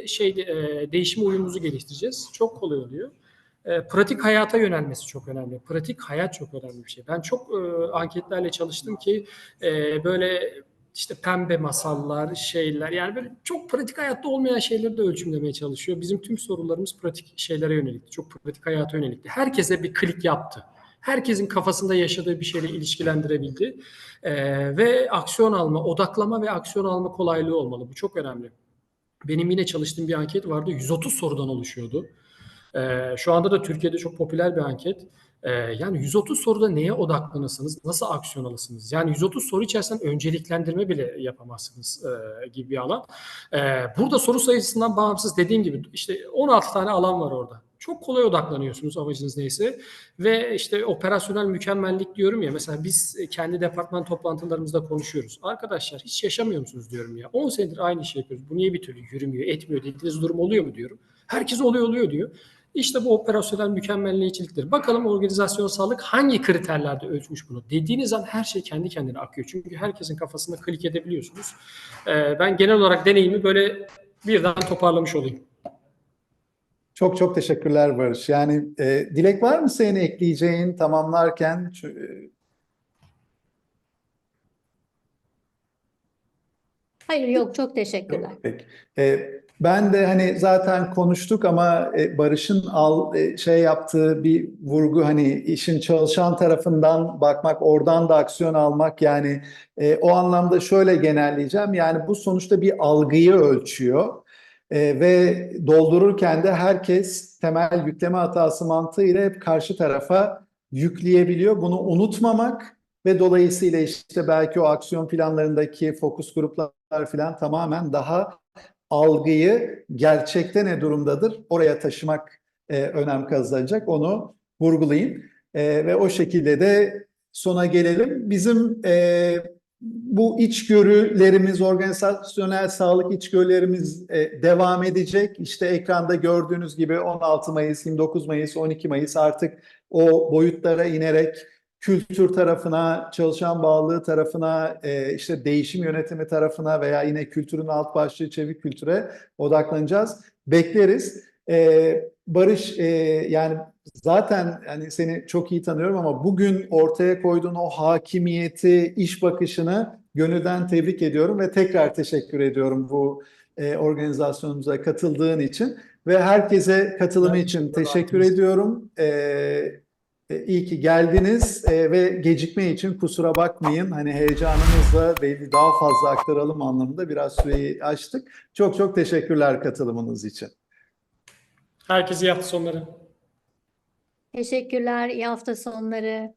değişime uyumumuzu geliştireceğiz. Çok kolay oluyor. Pratik hayata yönelmesi çok önemli. Pratik hayat çok önemli bir şey. Ben çok anketlerle çalıştım ki böyle işte pembe masallar, şeyler, yani böyle çok pratik hayatta olmayan şeyleri de ölçümlemeye çalışıyor. Bizim tüm sorularımız pratik şeylere yönelikti. Çok pratik hayata yönelikti. Herkese bir klik yaptı. Herkesin kafasında yaşadığı bir şeyle ilişkilendirebildi. Ve aksiyon alma, odaklama ve aksiyon alma kolaylığı olmalı. Bu çok önemli. Benim yine çalıştığım bir anket vardı. 130 sorudan oluşuyordu. Şu anda da Türkiye'de çok popüler bir anket. Yani 130 soruda neye odaklanırsınız, nasıl aksiyon alırsınız? Yani 130 soru içerisinde önceliklendirme bile yapamazsınız gibi bir alan. Burada soru sayısından bağımsız, dediğim gibi işte 16 tane alan var orada. Çok kolay odaklanıyorsunuz, amacınız neyse. Ve işte operasyonel mükemmellik diyorum ya, mesela biz kendi departman toplantılarımızda konuşuyoruz. Arkadaşlar hiç yaşamıyor musunuz diyorum ya. 10 senedir aynı işi yapıyoruz. Bu niye bir türlü yürümüyor, etmiyor dediğiniz durum oluyor mu diyorum. Herkes oluyor diyor. İşte bu operasyonel mükemmelliyetçiliktir. Bakalım organizasyonsallık hangi kriterlerde ölçmüş bunu? Dediğiniz an her şey kendi kendine akıyor. Çünkü herkesin kafasında klik edebiliyorsunuz. Ben genel olarak deneyimi böyle birden toparlamış olayım. Çok çok teşekkürler Barış. Yani Dilek, var mı senin ekleyeceğin tamamlarken? Hayır, yok, çok teşekkürler. Yok, peki. Ben de hani zaten konuştuk ama Barış'ın şey yaptığı bir vurgu, hani işin çalışan tarafından bakmak, oradan da aksiyon almak, yani o anlamda şöyle genelleyeceğim. Yani bu sonuçta bir algıyı ölçüyor. Ve doldururken de herkes temel yükleme hatası mantığıyla hep karşı tarafa yükleyebiliyor. Bunu unutmamak ve dolayısıyla işte belki o aksiyon planlarındaki fokus gruplar falan tamamen daha algıyı gerçekte ne durumdadır oraya taşımak önem kazanacak. Onu vurgulayayım. Ve o şekilde de sona gelelim. Bizim bu içgörülerimiz, organizasyonel sağlık içgörülerimiz devam edecek. İşte ekranda gördüğünüz gibi 16 Mayıs, 29 Mayıs, 12 Mayıs artık o boyutlara inerek kültür tarafına, çalışan bağlılığı tarafına, işte değişim yönetimi tarafına veya yine kültürün alt başlığı çevik kültüre odaklanacağız. Bekleriz. Barış, yani zaten yani seni çok iyi tanıyorum ama bugün ortaya koyduğun o hakimiyeti, iş bakışını gönülden tebrik ediyorum ve tekrar teşekkür ediyorum bu organizasyonumuza katıldığın için ve herkese katılımı Ben için teşekkür teşekkür ederim. ediyorum. İyi ki geldiniz ve gecikme için kusura bakmayın. Hani heyecanımızla belli daha fazla aktaralım anlamında biraz süreyi açtık. Çok çok teşekkürler katılımınız için. Herkese iyi hafta sonları. Teşekkürler, iyi hafta sonları.